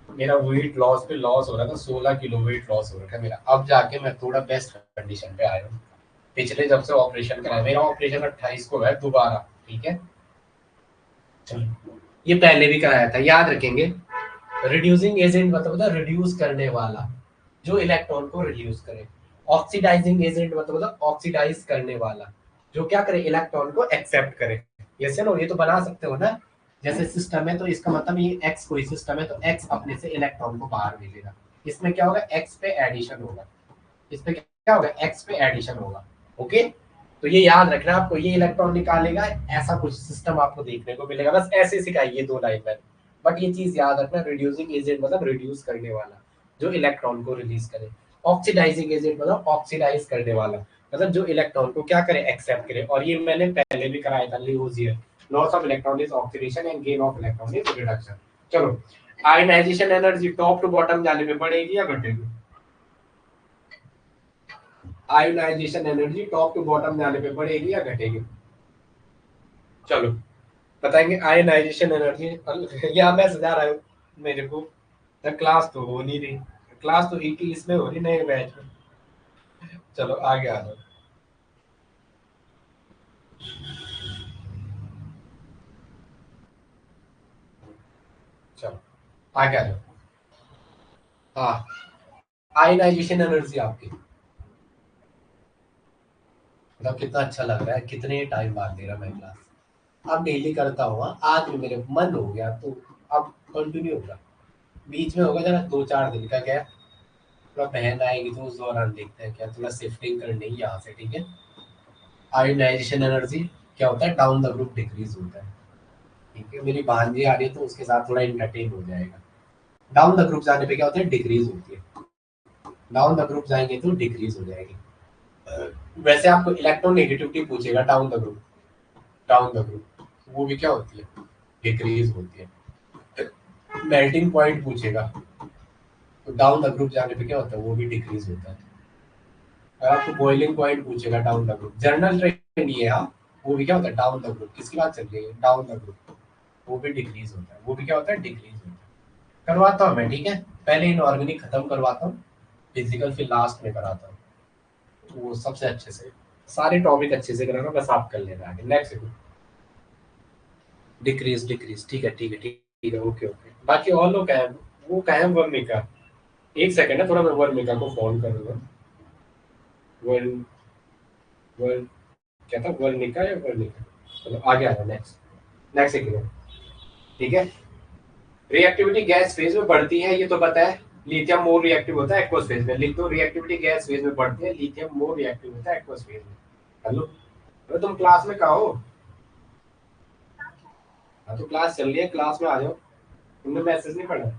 मेरा वेट लॉस पे लॉस हो रहा था, 16 किलो वेट लॉस हो रखा है मेरा, अब जाके मैं थोड़ा बेस्ट कंडीशन पे आया हूँ। पिछले जब से ऑपरेशन कराया, मेरा ऑपरेशन 28 को है दोबारा, ठीक है। चलो, ये पहले भी कराया था, याद रखेंगे। रिड्यूसिंग एजेंट मतलब होता है रिड्यूस करने वाला, जो इलेक्ट्रॉन को रिड्यूस करे। ऑक्सीडाइजिंग एजेंट मतलब होता है ऑक्सीडाइज करने वाला, जो क्या करे, इलेक्ट्रॉन को एक्सेप्ट करे। जैसे ना, ये तो बना सकते हो ना, जैसे सिस्टम है तो इसका मतलब ये एक्स कोई सिस्टम है तो एक्स अपने से इलेक्ट्रॉन को बाहर भेजेगा, इसमें क्या होगा, एक्स पे एडिशन होगा, इसमें क्या होगा, एक्स पे एडिशन होगा। ओके, तो ये याद रखना आपको, ये इलेक्ट्रॉन निकालेगा, ऐसा कुछ सिस्टम आपको देखने को मिलेगा, बस ऐसे सिखाइए 2 लाइन में। बट ये चीज याद रखना, रिड्यूसिंग एजेंट मतलब रिड्यूस करने वाला, जो इलेक्ट्रॉन को रिलीज करे। ऑक्सीडाइजिंग एजेंट मतलब ऑक्सीडाइज करने वाला, मतलब जो इलेक्ट्रॉन को क्या करे, एक्सेप्ट करे। और ये मैंने पहले भी कराया था, लियोजियर, loss of electron is oxidation and gain of electron is reduction. चलो, ionisation energy top to bottom जाने में बढ़ेगी या घटेगी, ionisation energy top to bottom जाने पे बढ़ेगी या घटेगी। चलो, बताएंगे आयनाइजेशन एनर्जी। या मैं सजा रहा हूँ मेरे को, तो क्लास तो हो नहीं रही, क्लास तो एक ही इसमें हो रही, नए बैच में। चलो आगे आ जाओ। चलो आगे आ जाओ। हाँ, आयनाइजेशन एनर्जी आपकी, मतलब कितना अच्छा लग रहा है, कितने टाइम बाद दे रहा मैं क्लास। अब डेली करता हूँ, आज भी मेरे मन हो गया तो अब कंटिन्यू होगा। बीच में होगा जरा 2-4 दिन का गैप, थोड़ा बहन आएगी तो उस दौरान देखते हैं क्या, थोड़ा शिफ्टिंग करनी है यहाँ से, ठीक है। आयोनाइजेशन एनर्जी क्या होता है, डाउन द ग्रुप डिक्रीज होता है, ठीक है। मेरी भांजी आ रही है तो उसके साथ थोड़ा इंटरटेन हो जाएगा। डाउन द ग्रुप जाने पे क्या होता है, डिक्रीज होती है। डाउन द ग्रुप जाएंगे तो डिक्रीज हो जाएगी। वैसे आपको इलेक्ट्रोनेगेटिविटी पूछेगा down the group, down the group वो भी क्या होती है, डिक्रीज होती है। मेल्टिंग पॉइंट पूछेगा तो डाउन द ग्रुप जाने पे क्या होता है, वो भी डिक्रीज होता है। अगर आपको बॉइलिंग पॉइंट पूछेगा down the group, journal trend ये है, हाँ, वो भी क्या होता है, डाउन द ग्रुप। किसकी बात चल रही है, डाउन द ग्रुप, वो भी डिक्रीज होता है, वो भी क्या होता है, डिक्रीज होता है। करवाता हूँ मैं, ठीक है। पहले इनऑर्गेनिक खत्म करवाता हूँ, फिजिकल फिर लास्ट में कराता हूँ, तो वो सबसे अच्छे से सारे टॉपिक अच्छे से कराना, बस आप कर लेना आगे। नेक्स्ट डिक्रीज डिक्रीज, ठीक है ठीक है ठीक है, ओके ओके। बाकी और लोग क्या है, वो क्या है, वर्मिका। एक सेकंड है, थोड़ा मैं वर्मिका को फोन करूंगा। वर्ल वर्ल क्या था, वर्निका या वर्निका। चलो आगे आ रहा, नेक्स्ट नेक्स्ट एक मिनट, ठीक है। रिएक्टिविटी गैस फेज में बढ़ती है, ये तो पता है। लिथियम मोर रिएक्टिव होता है एक्वस फेज में, लिख दो। रिएक्टिविटी गैस फेज में बढ़ती है, लिथियम मोर रिएक्टिव होता है एक्वस फेज में। हेलो, अरे तुम क्लास में कहा हो? हाँ तो क्लास चल रही है, क्लास में आ जाओ। तुमने मैसेज नहीं पढ़ा?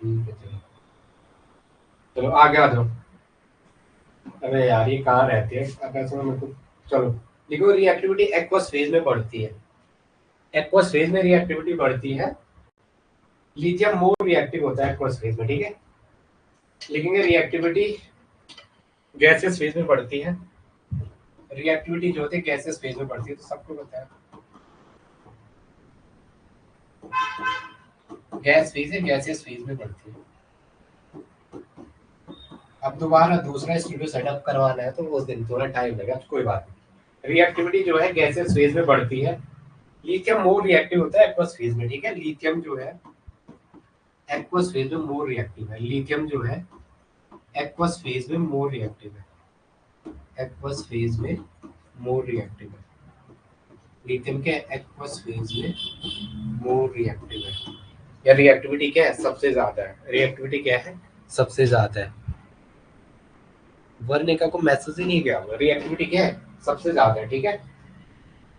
ठीक है चलो, चलो आगे आ जाओ। अरे यार ये कहाँ रहती है, अब ऐसा मेरे को। चलो देखो, रिएक्टिविटी एक्वस फेज में बढ़ती है, एक्वस फेज में रिएक्टिविटी बढ़ती है। लिथियम मोर रिएक्टिव होता है एक्वस फेज में, ठीक है। लिखेंगे रिएक्टिविटी गैसेस फेज में बढ़ती है। रिएक्टिविटी जो होती है गैसेस फेज में बढ़ती है, तो सबको पता है गैस फेज है, गैसेस फेज में बढ़ती है। अब दोबारा दूसरा स्टूडियो सेटअप करवाना है तो उस दिन थोड़ा टाइम लगेगा, कोई बात नहीं। रिएक्टिविटी जो है गैसेस फेज में बढ़ती है। लिथियम मोर रिएक्टिव होता है एक्वस फेज में, ठीक है। लिथियम जो है एक्वस फेज में मोर रिएक्टिव है, लिथियम जो है एक्वस फेज में मोर रिएक्टिव है, एक्वस फेज में मोर रिएक्टिव है। लिथियम के एक्वस फेज में मोर रिएक्टिव है, या रिएक्टिविटी क्या है, सबसे ज्यादा है। रिएक्टिविटी क्या है, सबसे ज्यादा है। वर्निका को मैसेज ही नहीं गया होगा, रिएक्टिविटी क्या है, सबसे ज्यादा है, ठीक है।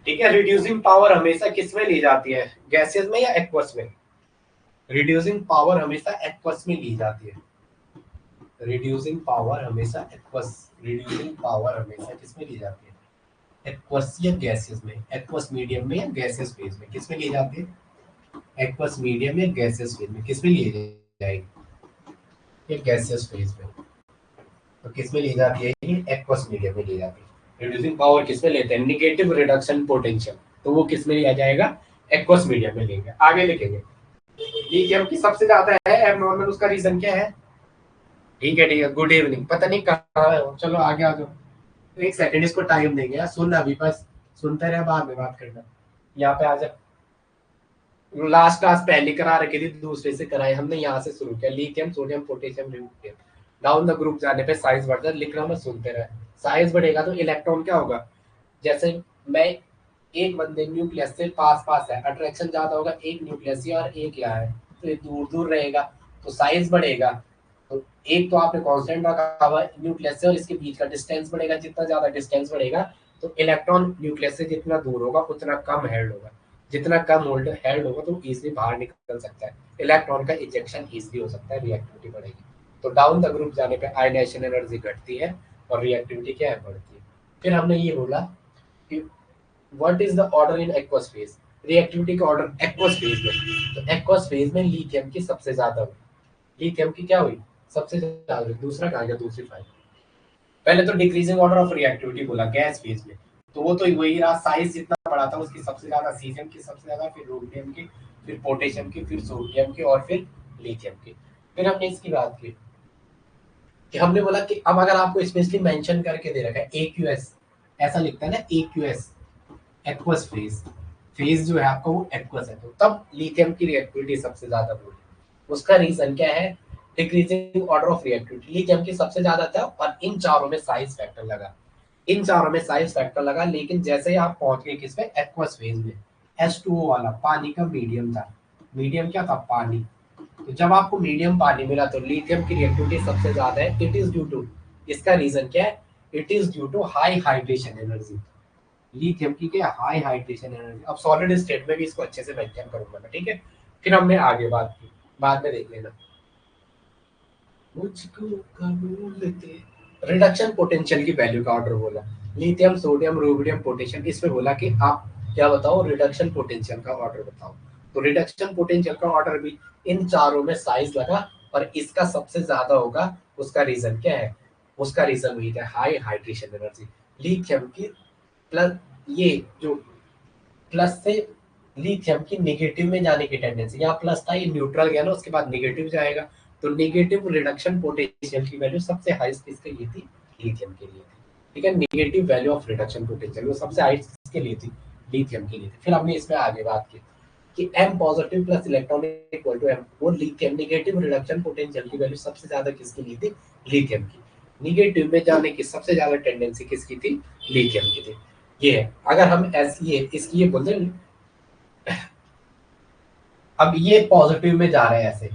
ठीक है, रिड्यूसिंग पावर हमेशा किस में ली जाती है, गैसेस में या एक्वस में? रिड्यूसिंग पावर हमेशा एक्वस में ली जाती है। रिड्यूसिंग पावर हमेशा एक्वस, रिड्यूसिंग पावर हमेशा किस में ली जाती है, एक्वस या गैसेस में, एक्वस मीडियम में या गैसेस फेज में, किस में ली जाती है, एक्वस मीडियम या गैसेस फेज में, किस में ली जाएगी, ये गैसेस फेज में। तो किस में ली जाती है, ये एक्वस मीडियम में ली जाती है। रिड्यूसिंग पावर किस में लेते हैं, निगेटिव रिडक्शन पोटेंशियल, तो वो किस में लिया जाएगा, एक्वस मीडियम में लेंगे। आगे लिखेंगे, लिथियम की सबसे ज्यादा है एबनॉर्मल, उसका रीजन क्या है, ठीक है, गुड इवनिंग, पता नहीं कहाँ है वो। चलो आगे आ जाओ, एक सेकंड इसको टाइम देंगे यार, सुन अभी बस, सुनते रहे, बाद में बात करना। यहाँ पे आ जा, लास्ट क्लास पहली करा रखी थी, दूसरे से कराई हमने, यहाँ से शुरू किया। Lithium sodium potassium lithium, down the group जाने पे साइज बढ़ता है, लिख रहा हूँ मैं, सुनते रहे। साइज बढ़ेगा तो इलेक्ट्रॉन क्या होगा, जैसे मैं एक बंदे न्यूक्लियस से पास पास है, अट्रैक्शन ज्यादा होगा एक न्यूक्लियस ही और एक यहाँ है, तो ये दूर दूर रहेगा तो साइज बढ़ेगा। तो एक तो आपने कांस्टेंट रखा हुआ है न्यूक्लियस से, और इसके बीच का डिस्टेंस बढ़ेगा, जितना ज्यादा डिस्टेंस बढ़ेगा तो इलेक्ट्रॉन न्यूक्लियस से जितना दूर होगा उतना कम हेल्ड होगा, जितना कम होल्ड हेल्ड होगा तो इजीली बाहर निकल सकता है, इलेक्ट्रॉन का इजेक्शन इजीली हो सकता है, रिएक्टिविटी बढ़ेगी। तो डाउन द ग्रुप जाने पे आयनाइजेशन एनर्जी घटती है और रिएक्टिविटी क्या है, बढ़ती है। फिर हमने ये बोला कि what is the order in aqueous phase, reactivity का ऑर्डर एक्वस फेज में, तो एक्वस फेज में लिथियम की सबसे ज्यादा हुई, लिथियम की क्या हुई, सबसे ज्यादा। दूसरा कहा गया, दूसरी फाइल। पहले तो डिक्रीजिंग ऑर्डर ऑफ रिएक्टिविटी बोला गैस फेज में, तो वो तो वही रहा, साइज जितना बड़ा था उसकी सबसे ज्यादा सीजियम की सबसे ज्यादा, फिर रोडियम की, फिर पोटेशियम की, फिर सोडियम की, और फिर लिथियम की। फिर हमने इसकी बात की कि हमने बोला कि अब अगर आपको स्पेशली मेंशन करके दे रखा है AQS, ऐसा लिखता है ना AQS, एक्वस फेज, फेज जो है आपका वो एक्वस है, तो तब लिथियम की रिएक्टिविटी सबसे ज्यादा बोली। उसका रीजन क्या है? Decreasing order of reactivity lithium की सबसे ज्यादा था, और इन चारों में साइज फैक्टर लगा, इन चारों में साइज फैक्टर लगा। लेकिन जैसे ही आप पहुंच गए किस पे? एक्वस फेज में, H2O वाला पानी का मीडियम था। मीडियम क्या था? पानी। तो जब आपको मीडियम पानी मिला तो लिथियम की रिएक्टिविटी सबसे ज्यादा है। इट इज ड्यू टू, इसका रीजन क्या है? It is due to high hydration energy. Lithium की क्या? High hydration energy. अब सॉलिड स्टेट में भी इसको अच्छे से मेंशन करूंगा मैं, ठीक है? फिर हमने आगे बात की, बाद में देख लेना। मुझको कबूल थे, रिडक्शन पोटेंशियल की वैल्यू का ऑर्डर बोला। लिथियम, सोडियम, रुबिडियम, पोटेशियम, इसमें बोला कि आप क्या बताओ? रिडक्शन पोटेंशियल का ऑर्डर बताओ। तो रिडक्शन पोटेंशियल का ऑर्डर भी इन चारों में साइज लगा, और इसका सबसे ज्यादा होगा। उसका रीजन क्या है? उसका रीजन वही था, हाई हाइड्रेशन एनर्जी। लिथियम की प्लस, ये जो प्लस से लिथियम की नेगेटिव में जाने की टेंडेंसी, यहाँ प्लस था, ये न्यूट्रल गया ना, उसके बाद नेगेटिव जाएगा। तो नेगेटिव रिडक्शन पोटेंशियल की वैल्यू सबसे हाईएस्ट किसके लिए थी? लिथियम के लिए थी। ठीक है, negative value of reduction potential वो सबसे हाईएस्ट किसके लिए थी? लिथियम के लिए थी। फिर हमने इसमें आगे बात की कि M positive plus electron equal to M, वो लिथियम नेगेटिव रिडक्शन पोटेंशियल की वैल्यू सबसे ज्यादा किसके लिए थी? लिथियम की। निगेटिव में जाने की सबसे ज्यादा टेंडेंसी किसकी थी? लिथियम की थी। ये है। अगर हम ऐसे ये इसकी ये बोलते हैं, अब ये पॉजिटिव में जा रहे हैं ऐसे,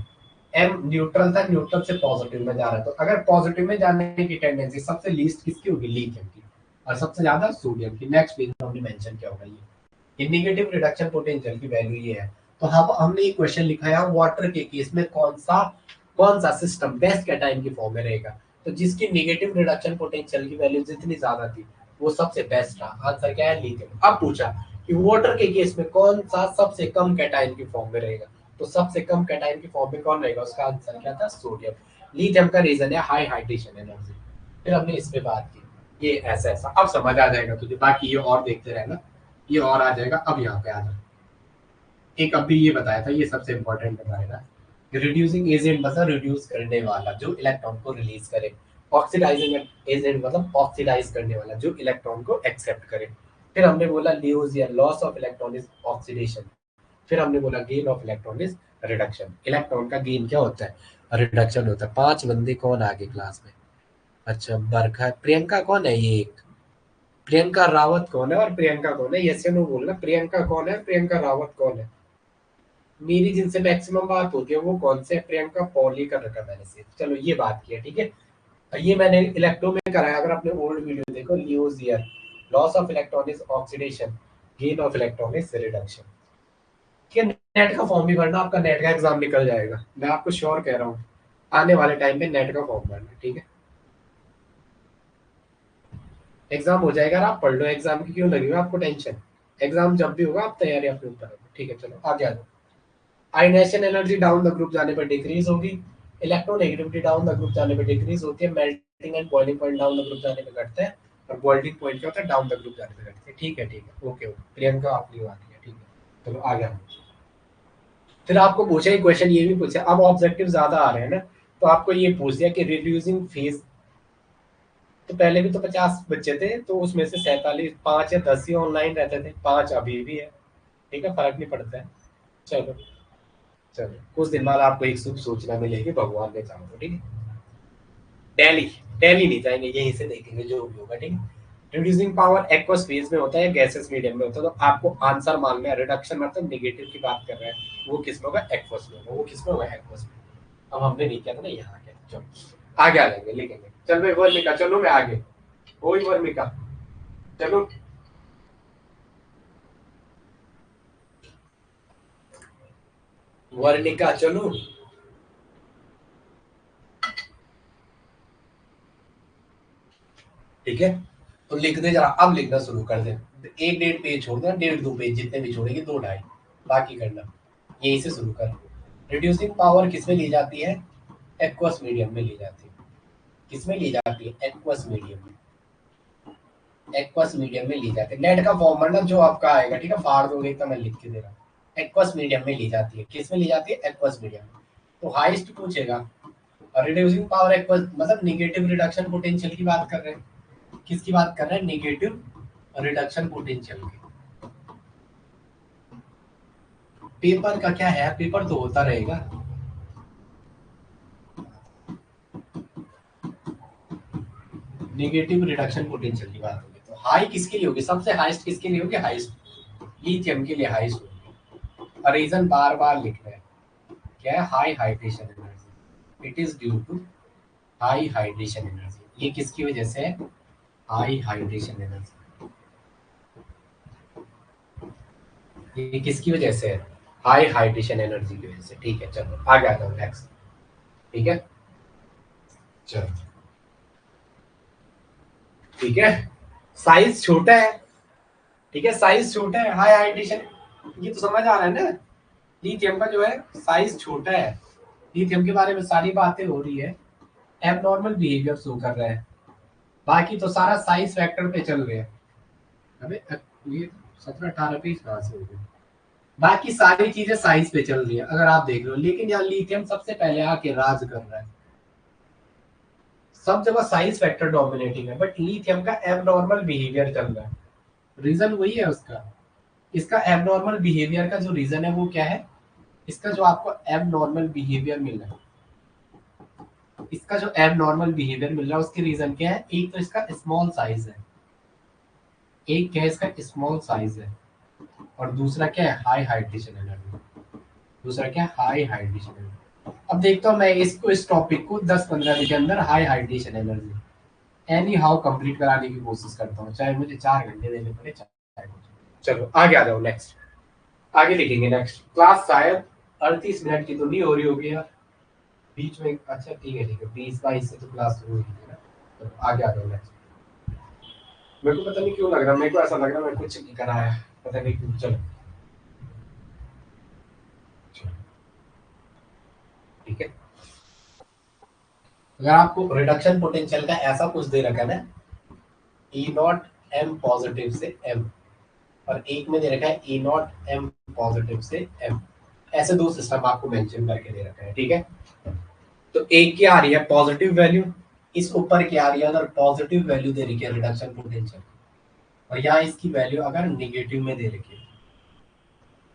एम न्यूट्रल था, न्यूट्रल से पॉजिटिव में जा रहा है, तो अगर पॉजिटिव में जाने की टेंडेंसी सबसे लीस्ट किसकी होगी? लिथियम की, और सबसे ज्यादा सोडियम की। नेक्स्ट पेज में हमने मेंशन किया होगा ये नेगेटिव रिडक्शन पोटेंशियल की वैल्यू ये है। तो हम हमने एक क्वेश्चन लिखा है, वाटर के केस में कौन सा सिस्टम बेस्ट कैटायन की फॉर्म में रहेगा? तो जिसकी नेगेटिव रिडक्शन पोटेंशियल की वैल्यू जितनी ज्यादा थी वो सबसे बेस्ट था। आंसर क्या है? लिथियम। अब पूछा कि वाटर के केस में कौन सा सबसे कम कैटायन की फॉर्म में रहेगा? तो सबसे कम कैटायन की फॉर्म में कौन रहेगा? उसका आंसर क्या था? सोडियम। लिथियम का रीजन है हाई हाइड्रेशन एनर्जी। फिर हमने इस पे बात की, ये ऐसा ऐसा अब समझ आ जाएगा तुझे, बाकी ये और देखते रहना, ये और आ जाएगा। अब यहाँ पे आ जा, एक अभी ये बताया था, ये सबसे इंपॉर्टेंट बताया, रिड्यूसिंग एजेंट मतलब रिड्यूस करने वाला जो इलेक्ट्रॉन को रिलीज करे। ऑक्सीडाइजिंग एजेंट मतलब ऑक्सीडाइज करने वाला जो इलेक्ट्रॉन को एक्सेप्ट करे। फिर हमने बोला ल्यूज या loss of electron is oxidation. फिर हमने बोला gain of electron is reduction. Electron का गेन क्या होता है? रिडक्शन होता है। 5 बंदे कौन आगे क्लास में? अच्छा, बरखा, प्रियंका कौन है? ये एक प्रियंका रावत कौन है और प्रियंका कौन है? यस या नो बोलना। प्रियंका कौन है, प्रियंका रावत कौन है? मेरी जिनसे मैक्सिमम बात होती है वो कौन से? प्रियंका पॉल ही कर रखा मैंने से। चलो ये बात की है, ठीक है। ये मैंने इलेक्ट्रो में कराया, अगर आपने ओल्ड वीडियो देखो, Leos year, loss of electron is oxidation, gain of electron is reduction. ठीक है, नेट का फॉर्म भी भरना, आपका नेट का एग्जाम निकल जाएगा, मैं आपको श्योर कह रहा हूँ। आने वाले टाइम पे नेट का फॉर्म भरना, ठीक है। एग्जाम हो जाएगा, आप पढ़ लो। एग्जाम की क्यों लगी हुई आपको टेंशन? एग्जाम जब भी होगा आप तैयारी अपने ऊपर रखो, ठीक है। चलो आगे आ जाओ। Ionisation energy down the group जाने पर डिक्रीज होगी। इलेक्ट्रोनेगेटिविटी डाउन द ग्रुप जाने पर डिक्रीज होती है। Melting and boiling point down the group जाने पर घटता है। और बॉइलिंग पॉइंट क्या होता है? डाउन द ग्रुप जाने पर घटता है। ठीक है, ठीक है, ओके ओके। प्रियंका आपकी बात है, ठीक है। चलो आगे हम, फिर आपको पूछा एक क्वेश्चन, ये भी पूछा, अब ऑब्जेक्टिव ज्यादा आ रहे हैं ना, तो आपको ये पूछ दिया कि रिड्यूसिंग फेज, तो पहले भी तो 50 बच्चे थे, तो उसमें से 47, 5 या 10 ही ऑनलाइन रहते थे, 5 अभी भी है। ठीक है, फर्क नहीं पड़ता है। चलो, चलो कुछ दिन बाद आपको एक शुभ सूचना मिलेगी, भगवान ने चाहो तो, ठीक है। दिल्ली, दिल्ली नहीं जाएंगे, यहीं से देखेंगे जो भी होगा, ठीक है। रिड्यूसिंग पावर एक्वस फेज में होता है, गैसेस मीडियम में होता है, तो आपको आंसर मानना है। रिडक्शन मतलब नेगेटिव की बात कर रहे हैं, वो किस में होगा? एक्वस में होगा। वो किस में होगा? एक्वस में। अब हमने नहीं किया था ना, यहाँ क्या, चलो आगे आ जाएंगे, लिखेंगे। चल भाई वर्मिका, चलो मैं आगे, वही वर्मिका, चलो। वर्णिका चलो, ठीक है। तो लिख दे जरा, अब लिखना शुरू कर दे। 1 1.5 पेज छोड़ दे, 1.5 2 पेज, जितने भी छोड़ेगी 2 2.5, बाकी करना। यहीं से शुरू कर। रिड्यूसिंग पावर किस में ली जाती है? एक्वस मीडियम में ली जाती है। किस में ली जाती है? एक्वस मीडियम में। एक्वस मीडियम में ली जाती है। नेट का फॉर्मूला जो आपका आएगा, ठीक है, फाड़ दोगे तो मैं लिख के दे रहा हूँ। एक्वस मीडियम में ली जाती है। किस में ली जाती है? एक्वस मीडियम में। तो हाईएस्ट पूछेगा। और रिड्यूसिंग पावर एक्वस मतलब निगेटिव रिडक्शन पोटेंशियल की बात कर रहे हैं। किसकी बात कर रहे हैं? निगेटिव रिडक्शन पोटेंशियल की। पेपर का क्या है, पेपर तो होता रहेगा। नेगेटिव रिडक्शन पोटेंशियल की बात होगी तो हाई किसके लिए होगी? सबसे हाईएस्ट किसके लिए होगी? हाईएस्ट लिथियम के लिए हाईएस्ट होगी। और रीजन बार बार लिख रहे हैं, क्या है? High hydration energy. It is due to high hydration energy. ये किसकी वजह से है? High hydration energy. ये किसकी वजह से है? हाई हाइड्रेशन एनर्जी की वजह से। ठीक है, चलो आगे आता हूँ नेक्स्ट। ठीक है, चलो ठीक है। साइज छोटा है, ठीक है, साइज छोटा है, हाई हाइड्रेशन, ये तो समझ आ रहा है ना। लिथियम का जो है साइज छोटा है। लिथियम के बारे में सारी बातें हो रही है, एबनॉर्मल बिहेवियर शो कर रहा है। बाकी तो सारा साइज फैक्टर पे चल रहे हैं। अबे ये 17 18 पेज कहाँ से हो गए? बाकी सारी चीजें साइज पे चल रही है अगर आप देख लो, लेकिन यहाँ लिथियम सबसे पहले आके राज कर रहा है। सब जगह साइज फैक्टर डोमिनेटिंग है, बट लिथियम का एबनॉर्मल बिहेवियर चल रहा है। रीजन वही है उसका। इसका एबनॉर्मल बिहेवियर का जो रीजन है वो क्या है? इसका जो आपको एबनॉर्मल बिहेवियर मिल रहा है, इसका जो एबनॉर्मल बिहेवियर मिल रहा है उसके रीजन क्या है? एक तो इसका स्मॉल साइज है, एक क्या है? इसका स्मॉल साइज है। और दूसरा क्या है? High hydration energy. दूसरा क्या है? High hydration energy. अब देखता हूँ मैं इसको, इस टॉपिक को 10 15 मिनट के अंदर high hydration energy any how complete कराने की कोशिश करता हूँ, चाहे मुझे 4 घंटे देने पड़े, चाहे कुछ। चलो आगे आ जाओ नेक्स्ट। आगे लिखेंगे नेक्स्ट क्लास। शायद 38 मिनट की तो नहीं हो रही होगी यार बीच में। अच्छा ठीक है 20 22 से तो क्लास शुरू होगी ना। तो आगे आ जाओ नेक्स्ट। मेरे को पता नहीं क्यों लग रहा, मेरे को ऐसा लग रहा मैं कुछ नहीं करा है, पता नहीं क्यों। चलो चलो, ठीक है। अगर आपको रिडक्शन पोटेंशियल का ऐसा कुछ दे रखा है ना, ई नॉट एम पॉजिटिव से एम, और एक में दे रखा है ई नॉट एम पॉजिटिव से एम, ऐसे दो सिस्टम आपको मेंशन करके दे रखा है, ठीक है। तो एक की आ रही है पॉजिटिव वैल्यू, इस ऊपर की आ रही है अगर पॉजिटिव वैल्यू दे रखी है रिडक्शन पोटेंशियल, और यहाँ इसकी वैल्यू अगर निगेटिव में दे रखी है।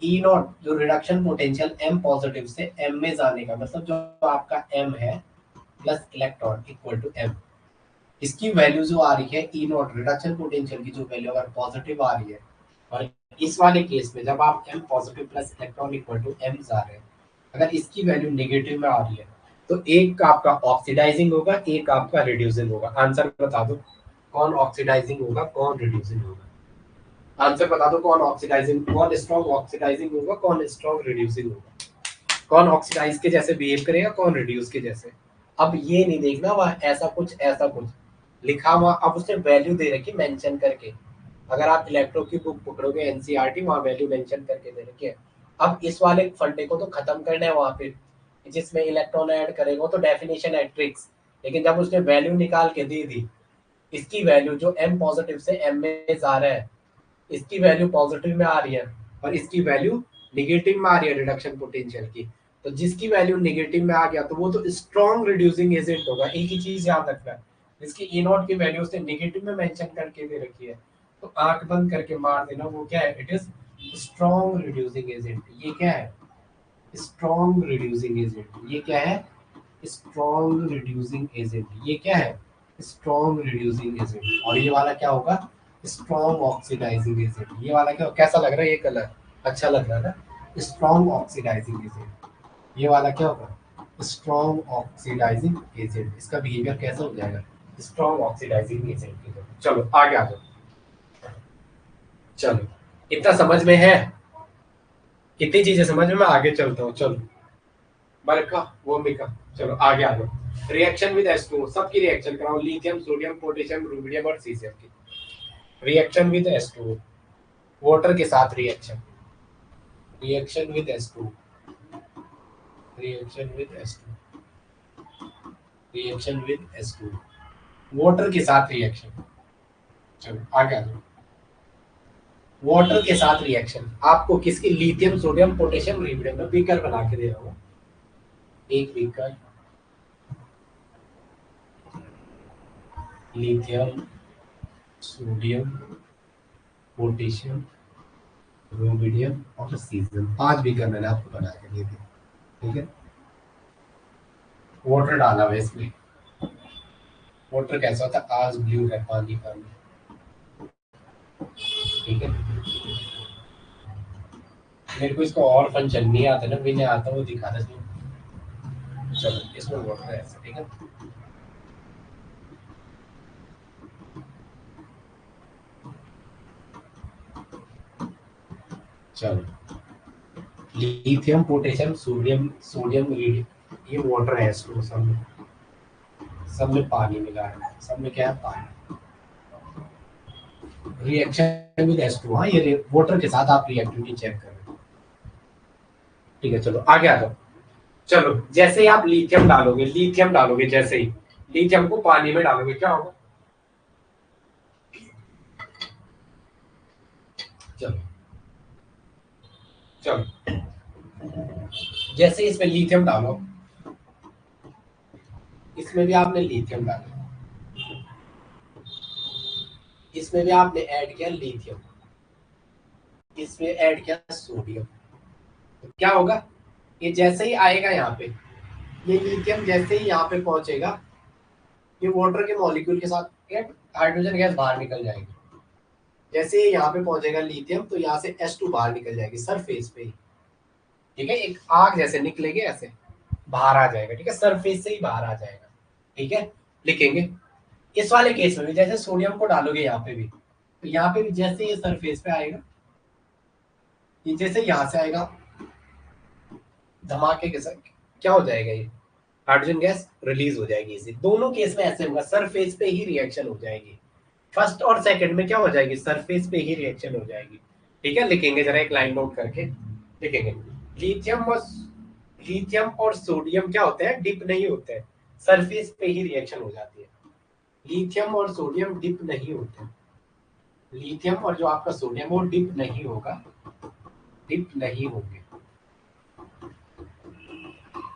ई नॉट जो रिडक्शन पोटेंशियल एम पॉजिटिव से एम में जाने का मतलब जो आपका एम है plus electron equal to M, इसकी वैल्यू जो आ रही है ई नॉट रिडक्शन पोटेंशियल की जो वैल्यू अगर पॉजिटिव आ रही है, और इस वाले केस में जब आप M positive plus electron equal to M जा रहे हैं, अगर इसकी वैल्यू नेगेटिव में आ रही है तो एक आपका ऑक्सीडाइजिंग होगा, एक आपका रिड्यूसिंग होगा। आंसर बता दो कौन ऑक्सीडाइजिंग होगा, कौन रिड्यूसिंग होगा? आंसर बता दो कौन ऑक्सीडाइजिंग, कौन स्ट्रॉन्ग ऑक्सीडाइजिंग होगा, कौन स्ट्रॉन्ग रिड्यूसिंग होगा? कौन ऑक्सीडाइज के जैसे बिहेव करेगा, कौन रिड्यूस के जैसे? अब ये नहीं देखना वहां ऐसा कुछ लिखा हुआ, अब उसने वैल्यू दे रखी मेंशन करके। अगर आप इलेक्ट्रो की बुक पकड़ोगे एनसीईआरटी, वहां वैल्यू मेंशन करके दे रखी है। अब इस वाले फंडे को तो खत्म करना है वहां पे, जिसमें इलेक्ट्रॉन ऐड करेगा तो डेफिनेशन है ट्रिक्स, लेकिन जब उसने वैल्यू निकाल के दे दी, इसकी वैल्यू जो एम पॉजिटिव से एम में जा रहा है, इसकी वैल्यू पॉजिटिव में आ रही है और इसकी वैल्यू निगेटिव में आ रही है रिडक्शन पोटेंशियल की, तो जिसकी वैल्यू निगेटिव में आ गया तो वो तो स्ट्रॉन्ग रिड्यूसिंग एजेंट होगा। एक ही चीज याद रखना है, जिसकी ई नॉट की वैल्यू उसने निगेटिव में मेंशन करके दे रखी है, तो आंख बंद करके मार देना वो क्या है? It is strong reducing agent. ये क्या है? Strong reducing agent. ये क्या है? Strong reducing agent. ये क्या है? Strong reducing agent. और ये वाला क्या होगा? Strong oxidising agent. ये वाला क्या, कैसा लग रहा है ये कलर? अच्छा लग रहा है ना? Strong oxidising agent. ये वाला क्या होगा? Strong oxidising agent. इसका बिहेवियर कैसा हो जाएगा? स्ट्रॉन्ग ऑक्सीडाइजिंग एजेंट की तरह। चलो आगे आ जाओ। चलो इतना समझ में है, कितनी चीजें समझ में, मैं आगे चलता हूँ। चलो बरका वो मिका, चलो आगे आ जाओ। रिएक्शन विद H2O, सबकी रिएक्शन कराओ, लिथियम सोडियम पोटेशियम रूबिडियम और सीजियम की रिएक्शन विद H2O, वाटर के साथ reaction, reaction with H2O, reaction with H2O, reaction with H2O, water के साथ रिएक्शन। चलो आगे आ जाओ। वाटर के साथ रिएक्शन आपको किसकी, लिथियम सोडियम पोटेशियम रुबिडियम में बीकर बना के दे रहा हूँ। एक beaker lithium sodium potassium rubidium और सीजियम, 5 बीकर मैंने आपको बना के दिए थे। ठीक है, वाटर डाला हुआ इसमें। वाटर कैसा होता है, आज ब्लू है, पानी पानी। ठीक है, मेरे को इसको और फंक्शन नहीं आता ना, भी नहीं आता, वो दिखा देती हूँ। चलो इसमें वाटर है ऐसा। ठीक है, चलो लिथियम पोटेशियम सोडियम सोडियम ये वाटर है, इसको सब में पानी मिला है, सब में क्या है, पानी। रिएक्शन विद H2, हाँ ये वाटर के साथ आप रिएक्टिविटी चेक कर रहे हो। ठीक है, चलो आगे आ जाओ। चलो जैसे ही आप लिथियम डालोगे जैसे ही लिथियम को पानी में डालोगे क्या होगा। चलो चलो जैसे इसमें लिथियम डालो, इसमें भी आपने लिथियम डाला, इसमें भी आपने ऐड किया लिथियम, इसमें ऐड किया सोडियम। तो क्या होगा, ये जैसे ही आएगा यहाँ पे, ये लिथियम जैसे ही यहाँ पे पहुंचेगा, ये वाटर के मॉलिक्यूल के साथ हाइड्रोजन गैस बाहर निकल जाएगी। जैसे ही यहाँ पे पहुंचेगा लिथियम, तो यहाँ से H2 बाहर निकल जाएगी सरफेस पे ही। ठीक है, एक आग जैसे निकलेगी, ऐसे बाहर आ जाएगा। ठीक है, सरफेस से ही बाहर आ जाएगा। ठीक है, लिखेंगे इस वाले केस में भी जैसे सोडियम को डालोगे यहाँ पे भी, तो यहाँ पे भी जैसे ये सरफेस पे आएगा, ये जैसे यहाँ से आएगा धमाके के साथ क्या हो जाएगा, ये हाइड्रोजन गैस रिलीज हो जाएगी। इसी दोनों केस में ऐसे होगा, सरफेस पे ही रिएक्शन हो जाएगी। फर्स्ट और सेकंड में क्या हो जाएगी, सरफेस पे ही रिएक्शन हो जाएगी। ठीक है, लिखेंगे जरा एक लाइन नोट करके लिखेंगे। लिथियम और सोडियम क्या होते हैं, डिप नहीं होते हैं, सरफेस पे ही रिएक्शन हो जाती है। लिथियम और सोडियम डिप नहीं होते, लिथियम और जो आपका सोडियम वो डिप नहीं होगा, डिप नहीं होंगे,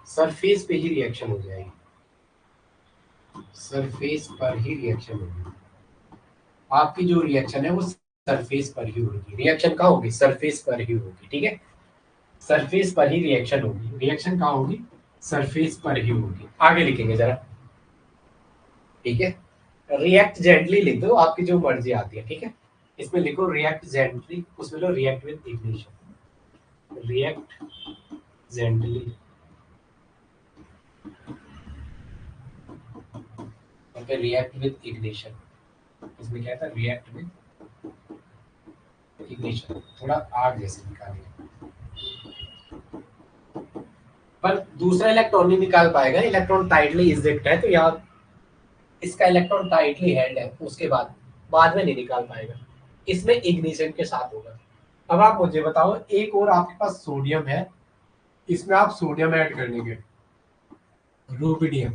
सरफेस पे ही रिएक्शन हो जाएगी, सरफेस पर ही रिएक्शन होगी। आपकी जो रिएक्शन है वो सरफेस पर ही होगी। रिएक्शन कहाँ होगी, सरफेस पर ही होगी। ठीक है, सरफेस पर ही रिएक्शन होगी। रिएक्शन कहाँ होगी, सरफेस पर ही होगी। आगे लिखेंगे जरा। ठीक है, रिएक्ट जेंटली लिख दो, आपकी जो मर्जी आती है। ठीक है, इसमें लिखो रिएक्ट जेंटली, उसमें लो react with ignition, react gently, और फिर रिएक्ट विद इग्निशन। इसमें क्या था, रिएक्ट विद इग्निशन, थोड़ा आग जैसे निकालिए, पर दूसरा इलेक्ट्रॉन नहीं निकाल पाएगा, इलेक्ट्रॉन टाइटली इजेक्ट है, तो यहाँ इसका इलेक्ट्रॉन टाइटली हेल्ड है, उसके बाद में नहीं निकाल पाएगा। इसमें इग्निशन के साथ होगा। अब आप मुझे बताओ, एक और आपके पास सोडियम है, इसमें आप सोडियम ऐड कर लेंगे, रूबिडियम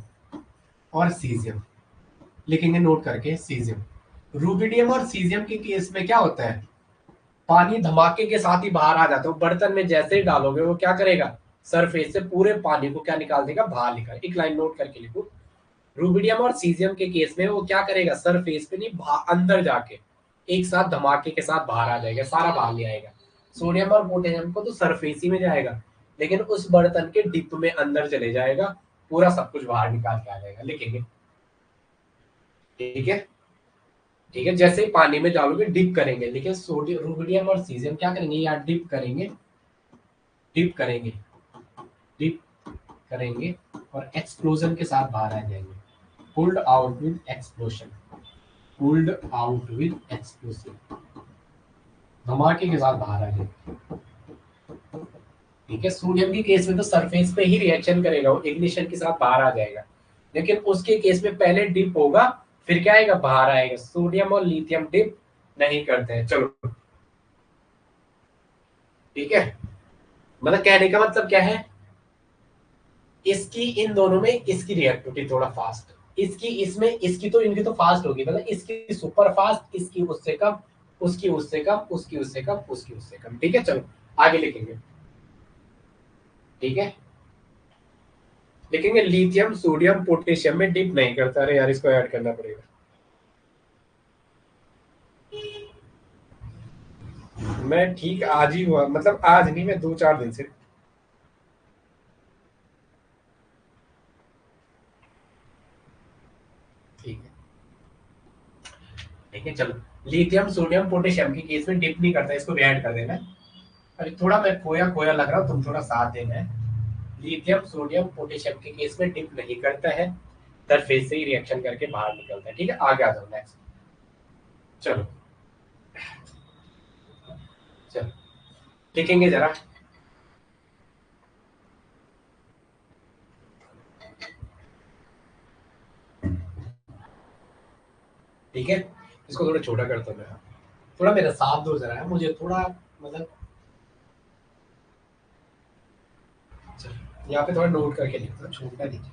और सीजियम, लिखेंगे नोट करके सीजियम। रूबिडियम और सीजियम के केस में क्या होता है, पानी धमाके के साथ ही बाहर आ जाता है। बर्तन में जैसे ही डालोगे वो क्या करेगा, सरफेस से पूरे पानी को क्या निकाल देगा, बाहर निकाल। एक लाइन नोट करके लिखो, रूबिडियम और सीजियम के केस में वो क्या करेगा, सरफेस पे नहीं, अंदर जाके एक साथ धमाके के साथ बाहर आ जाएगा, सारा बाहर ले आएगा। सोडियम और पोटेशियम को तो सरफेस ही में जाएगा, लेकिन उस बर्तन के डिप में अंदर चले जाएगा, पूरा सब कुछ बाहर निकाल के आ जाएगा। लिखेंगे, ठीक है। ठीक है, जैसे ही पानी में डालोगे डिप करेंगे, लेकिन सोडियम रूबिडियम और सीजियम क्या करेंगे, यार डिप करेंगे, डिप करेंगे, डिप करेंगे और एक्सप्लोजन के साथ बाहर आ जाएंगे, pulled out with explosion, pulled out with explosion, धमाके के साथ बाहर आ जाएंगे। ठीक है, सोडियम के केस में तो सरफेस पे ही रिएक्शन करेगा, वो इग्निशन के साथ बाहर आ जाएगा, लेकिन उसके केस में पहले डिप होगा, फिर क्या आएगा, बाहर आएगा। सोडियम और लिथियम डिप नहीं करते हैं। चलो ठीक है, मतलब कहने का मतलब क्या है, इसकी इन दोनों में इसकी रिएक्टिविटी थोड़ा फास्ट, इसकी इसमें इसकी तो इनकी तो फास्ट होगी, मतलब इसकी सुपर फास्ट, इसकी उससे कम, उसकी उससे कम, उसकी उससे कम, उसकी उससे कम। ठीक है, चलो आगे लिखेंगे। ठीक है, लिखेंगे लिथियम सोडियम पोटेशियम में डिप नहीं करता। अरे यार, इसको ऐड करना पड़ेगा। मैं ठीक आज ही हुआ, मतलब आज नहीं, मैं 2-4 दिन से। ठीक है, ठीक है, चलो। लिथियम सोडियम पोटेशियम के केस में डिप नहीं करता, इसको भी ऐड कर देना। अभी थोड़ा मैं खोया खोया लग रहा हूँ, तुम थोड़ा साथ देना है। लिथियम सोडियम पोटेशियम के केस में डिप नहीं करता है, सरफेस से ही रिएक्शन करके बाहर निकलता है। ठीक है, आगे आ जाओ नेक्स्ट। चलो, चलो लिखेंगे जरा। ठीक है, इसको थोड़ा छोटा करता हूँ मैं। थोड़ा मेरा साथ दो जरा, मुझे थोड़ा, मतलब चलो यहाँ पे थोड़ा नोट करके लिखता हूँ, छोटा दीजिए।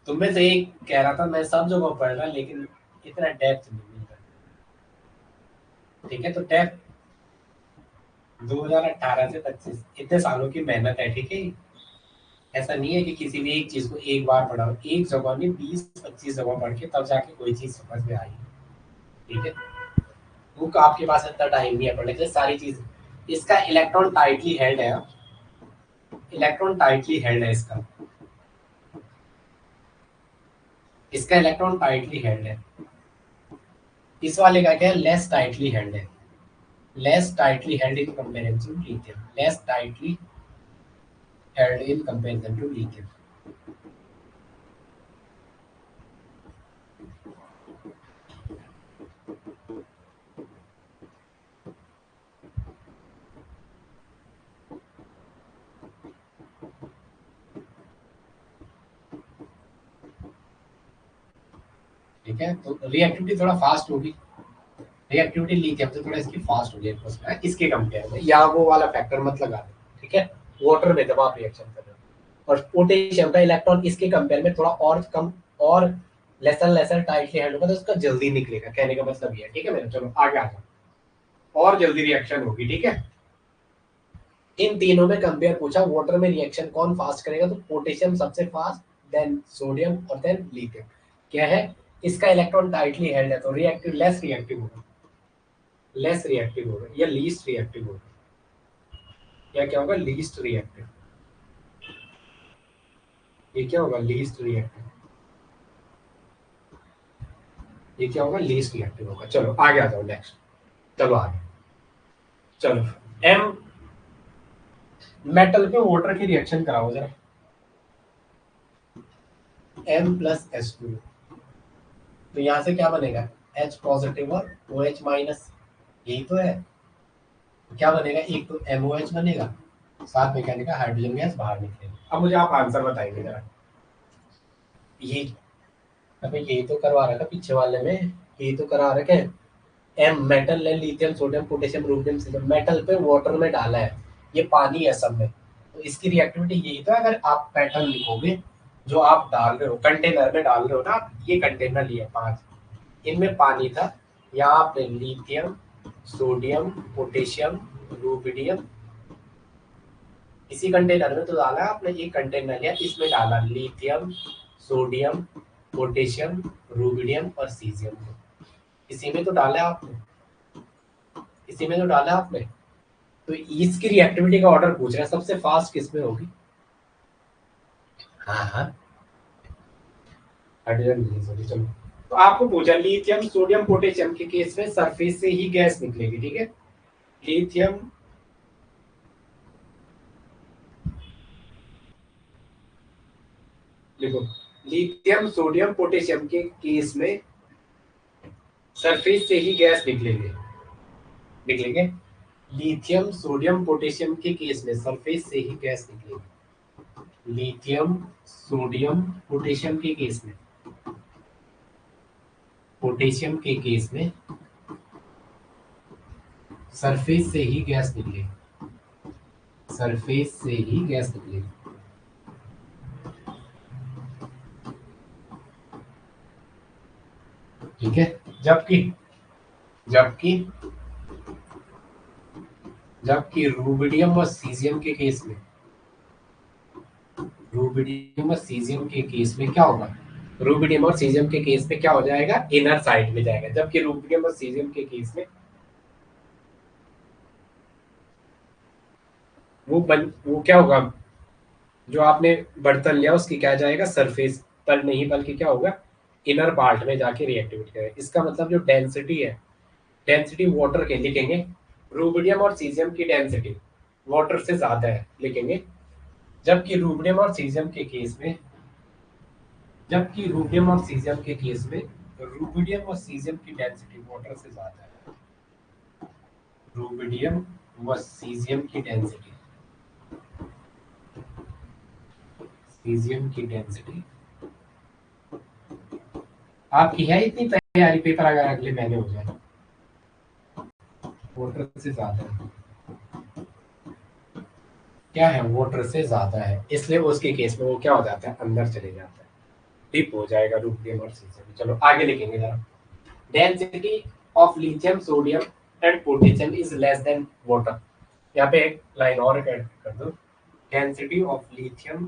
तुम में से एक कह रहा था मैं सब जगह पढ़ रहा, लेकिन इतना डेप्थ नहीं मिल रहा। ठीक है, तो डेप्थ 2018 से 25 इतने सालों की मेहनत है। ठीक है, ऐसा नहीं है कि किसी भी एक चीज को एक बार पढ़ाओ, एक जगह नहीं 20-25 जगह पढ़ के तब जाके कोई चीज समझ में आई। ठीक है, बुक आपके पास इतना टाइम नहीं है पढ़ने के लिए सारी चीज। इसका इलेक्ट्रॉन टाइटली हेल्ड है, इलेक्ट्रॉन टाइटली हेल्ड है इसका, इसका इलेक्ट्रॉन टाइटली हेल्ड है। इस वाले का क्या है, लेस टाइटली हेल्ड है, less tightly held in comparison to lithium, less tightly held in comparison to lithium. ठीक है, तो रिएक्टिविटी थोड़ा फास्ट होगी, रिएक्टिविटी लिथियम से थोड़ा इसकी फास्ट होगी इसके कंपेयर में, या वो वाला फैक्टर मत लगा दो। ठीक है, वाटर में जब आप रिएक्शन कर रहे हो, और पोटेशियम का इलेक्ट्रॉन इसके कंपेयर में थोड़ा और कम और लेसर लेसर टाइटली हैंड होगा, तो उसका जल्दी निकलेगा, कहने का मतलब ये है। ठीक है मेरा, चलो आगे आ जाओ, और जल्दी रिएक्शन होगी। ठीक है, इन तीनों में कंपेयर पूछा, वाटर में रिएक्शन कौन फास्ट करेगा, तो पोटेशियम सबसे फास्ट, देन सोडियम और देन लिथियम। क्या है, इसका इलेक्ट्रॉन टाइटली हेल्ड है, तो रिएक्टिव लेस रिएक्टिव होगा, लेस रिएक्टिव होगा या लीस्ट रिएक्टिव होगा, या क्या होगा, लीस्ट रिएक्टिव। ये क्या होगा, लीस्ट रिएक्टिव, ये क्या होगा, लीस्ट रिएक्टिव होगा। चलो आगे आ जाओ नेक्स्ट, चलो आगे, चलो। एम मेटल पे वाटर की रिएक्शन कराओ जरा, M+H2, तो यहाँ से क्या बनेगा, H पॉजिटिव और OH माइनस, यही तो है। तो क्या बनेगा, एक तो MOH बनेगा, साथ में क्या निकला, हाइड्रोजन गैस बाहर निकलेगा। अब मुझे आप आंसर बताइए जरा, ये अबे यही तो करवा रखा पीछे वाले में, यही तो करा रखे। एम मेटल है, lithium sodium potassium rubidium silicon, metal पे वाटर में डाला है, ये पानी है सब में, तो इसकी रिएक्टिविटी यही तो है। अगर आप पैटर्न लिखोगे, जो आप डाल रहे हो कंटेनर में डाल रहे हो ना आप, ये कंटेनर लिया 5, इनमें पानी था, यहाँ आपने लिथियम सोडियम पोटेशियम रूबिडियम, इसी कंटेनर में तो डाला है आपने, एक कंटेनर लिया, इसमें डाला लिथियम सोडियम पोटेशियम रूबिडियम और सीजियम, इसी में तो डाला है आपने, इसी में तो डाला है आपने। तो इसकी रिएक्टिविटी का ऑर्डर पूछ रहा है, सबसे फास्ट किसमें होगी। हाँ हाँ, हाइड्रोजन रिलीज होगी, चलो। तो आपको पूछा लिथियम सोडियम पोटेशियम के केस में सरफेस से ही गैस निकलेगी। ठीक है, लिथियम लिखो, लिथियम सोडियम पोटेशियम के केस में सरफेस से ही गैस निकलेंगे, निकलेंगे। लिथियम सोडियम पोटेशियम के केस में सरफेस से ही गैस निकलेगी, लिथियम सोडियम पोटेशियम के केस में, पोटेशियम के केस में सरफेस से ही गैस निकलेगी, सरफेस से ही गैस निकलेगी। ठीक है, जबकि जबकि जबकि रूबिडियम और सीजियम के केस में, रूबिडियम और सीजियम के केस में क्या होगा, रूबिडियम और सीजियम के केस में क्या हो जाएगा, इनर साइड में जाएगा, जबकि रूबिडियम और सीजियम के केस में वो क्या होगा, जो आपने बर्तन लिया उसकी क्या जाएगा, सरफेस पर नहीं बल्कि क्या होगा, इनर पार्ट में जाके रिएक्टिवेट करेगा। इसका मतलब जो डेंसिटी है, डेंसिटी वाटर के लिखेंगे, रूबिडियम और सीजियम की डेंसिटी वाटर से ज्यादा है लिखेंगे, जबकि रूबिडियम और सीजियम के केस में, जबकि रूबिडियम और सीजियम के केस में रूबिडियम और सीजियम की डेंसिटी वाटर से ज्यादा है, रूबिडियम व सीजियम की डेंसिटी, सीजियम की डेंसिटी आपकी है इतनी तैयारी, पेपर अगर अगले महीने हो जाए, वाटर से ज्यादा है, क्या है, वाटर से ज्यादा है, इसलिए उसके केस में वो क्या हो जाता है, अंदर चले जाता है, डिप हो जाएगा रूबिडियम और सीजियम। चलो आगे लिखेंगे जरा, density of lithium sodium and potassium is less than water. यहाँ पे एक लाइन और ऐड कर दो, density of lithium,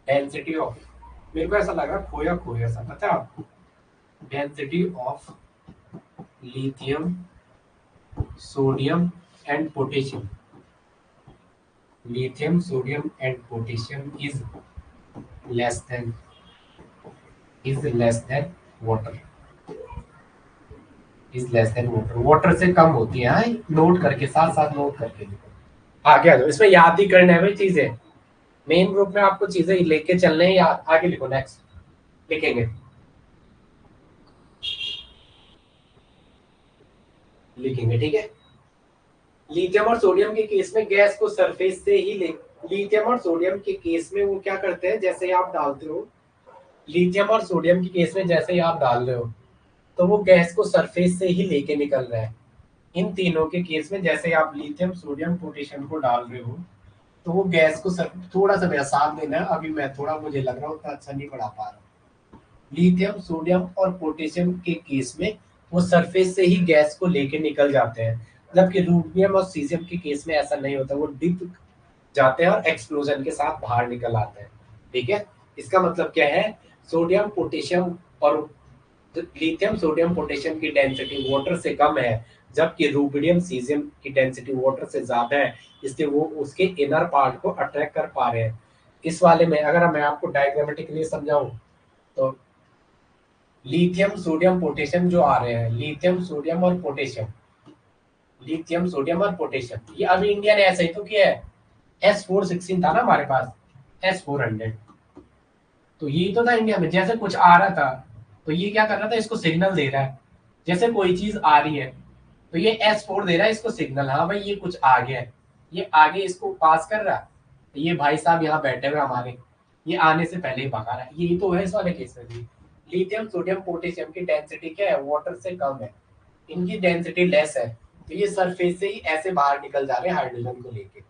density of, मेरे को ऐसा लग रहा है खोया खोया सा, पता है आपको, density of lithium sodium and potassium, lithium sodium and potassium less than is less than water, is less than water, water से कम होती है। हाँ, नोट करके साथ साथ नोट करके लिखो, आगे आ जाओ, इसमें याद ही करना है भाई चीजें, मेन ग्रुप में आपको चीजें लेके चलने हैं, याद, आगे लिखो, नेक्स्ट लिखेंगे, लिखेंगे, ठीक है। लिथियम और सोडियम के केस में गैस को सरफेस से ही ले, लिथियम और सोडियम के केस में वो क्या करते हैं, जैसे ही आप डालते हो, लिथियम और सोडियम के केस में जैसे ही आप डाल रहे हो तो वो गैस को सरफेस से ही लेके निकल रहा है। इन तीनों के केस में जैसे ही आप लिथियम सोडियम पोटेशियम को डाल रहे हो तो वो गैस को थोड़ा सा मेरा साथ देना है, अभी मैं थोड़ा, मुझे लग रहा है उतना अच्छा नहीं पढ़ा पा रहा हूँ। लिथियम सोडियम और पोटेशियम के केस में वो सरफेस से ही गैस को लेके निकल जाते हैं, जबकि रूबियम और सीजियम के केस में ऐसा नहीं होता, वो डिप जाते हैं और एक्सप्लोजन के साथ बाहर निकल आते हैं। ठीक है, इसका मतलब क्या है, सोडियम पोटेशियम और लिथियम सोडियम पोटेशियम की डेंसिटी वाटर से कम है, जबकि रूबिडियम सीजियम की डेंसिटी वाटर से ज्यादा है, इसलिए वो उसके इनर पार्ट को अट्रैक्ट कर पा रहे हैं। इस वाले में अगर मैं आपको डायग्रामेटिकली समझाऊं तो लिथियम सोडियम पोटेशियम जो आ रहे हैं, लिथियम सोडियम और पोटेशियम, लिथियम सोडियम और पोटेशियम, ये अभी इंडिया ने ऐसा ही तो किया है, S416 था ना हमारे पास, S400, तो यही तो था इंडिया में, जैसे कुछ आ रहा था तो ये क्या कर रहा था, इसको सिग्नल दे रहा है, जैसे कोई चीज आ रही है तो ये S4 दे रहा है इसको सिग्नल, हाँ भाई ये कुछ आ गया है, ये आगे इसको पास कर रहा है, तो ये भाई साहब यहाँ बैठे हुए हमारे, ये आने से पहले ही भगा रहा है, यही तो है इस वाले केस में भी। लिथियम सोडियम पोटेशियम की डेंसिटी क्या है, वाटर से कम है, इनकी डेंसिटी लेस है, तो ये सरफेस से ही ऐसे बाहर निकल जा रहे हैं हाइड्रोजन को लेके,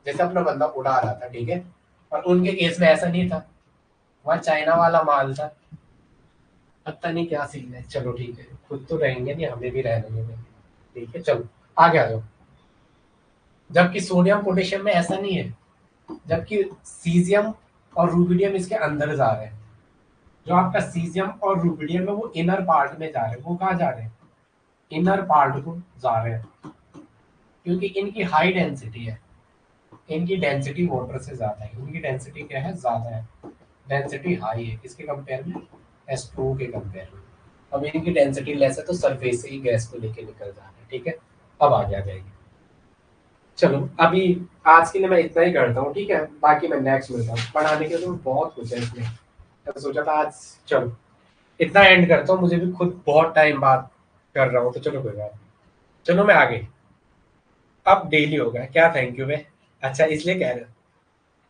जैसे अपना बंदा उड़ा रहा था, ठीक है। और उनके केस में ऐसा नहीं था, वहाँ चाइना वाला माल था, पता नहीं क्या सीन है, चलो ठीक है, खुद तो रहेंगे नहीं, हमें भी रहने देंगे, ठीक है, चलो आगे आ जाओ। जबकि सोडियम पोटेशियम में ऐसा नहीं है, जबकि सीजियम और रूबिडियम इसके अंदर जा रहे हैं, जो आपका सीजियम और रूबिडियम है वो इनर पार्ट में जा रहे हैं, वो कहाँ जा रहे हैं, इनर पार्ट को जा रहे हैं, क्योंकि इनकी हाई डेंसिटी है, इनकी डेंसिटी वाटर से ज्यादा है, इनकी डेंसिटी क्या है, ज्यादा है, डेंसिटी हाई है किसके कंपेयर में, S2 के कंपेयर में। अब इनकी डेंसिटी लेस है तो सरफेस से ही गैस को लेके निकल जा रहा है, ठीक है। अब आगे आ जाएगी, चलो अभी आज के लिए मैं इतना ही करता हूँ, ठीक है, बाकी मैं नेक्स्ट मिलता हूँ, पढ़ाने के तो बहुत कुछ है इसमें, तो सोचा था आज, चलो इतना एंड करता हूँ, मुझे भी खुद बहुत टाइम बाद कर रहा हूँ, तो चलो कोई बात नहीं, चलो मैं आगे, अब डेली होगा क्या, थैंक यू मैं, अच्छा इसलिए कह रहे हो,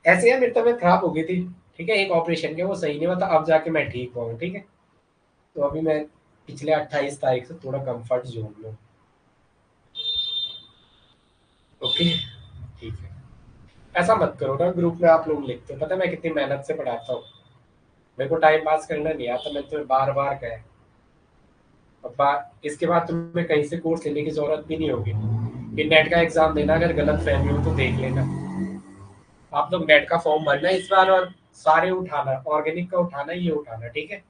ऐसे यार मेरी तबीयत खराब हो गई थी, ठीक है, एक ऑपरेशन के वो सही नहीं हुआ था, अब जाके मैं ठीक हुआ हूँ, ठीक है। तो अभी मैं पिछले 28 तारीख से थोड़ा कंफर्ट जोन में, ओके। ठीक है। ऐसा मत करो ना, ग्रुप में आप लोग लिखते हो, पता है मैं कितनी मेहनत से पढ़ाता हूँ। मेरे को टाइम पास करना नहीं आता, मैं तुम्हें बार बार कहे। अब इसके बाद तुम्हें कहीं से कोर्स लेने की जरूरत भी नहीं होगी। ये नेट का एग्जाम देना, अगर गलत फहमी हो तो देख लेना। आप लोग नेट का फॉर्म भरना इस बार, और सारे उठाना, ऑर्गेनिक का उठाना, ये उठाना, ठीक है।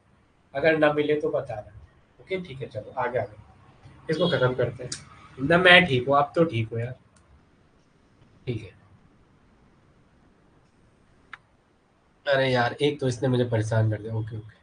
अगर ना मिले तो बताना। ओके ठीक है, चलो आगे आगे इसको खत्म करते हैं ना। मैं ठीक हूँ, आप तो ठीक हो यार। ठीक है। अरे यार एक तो इसने मुझे परेशान कर दिया। Okay okay.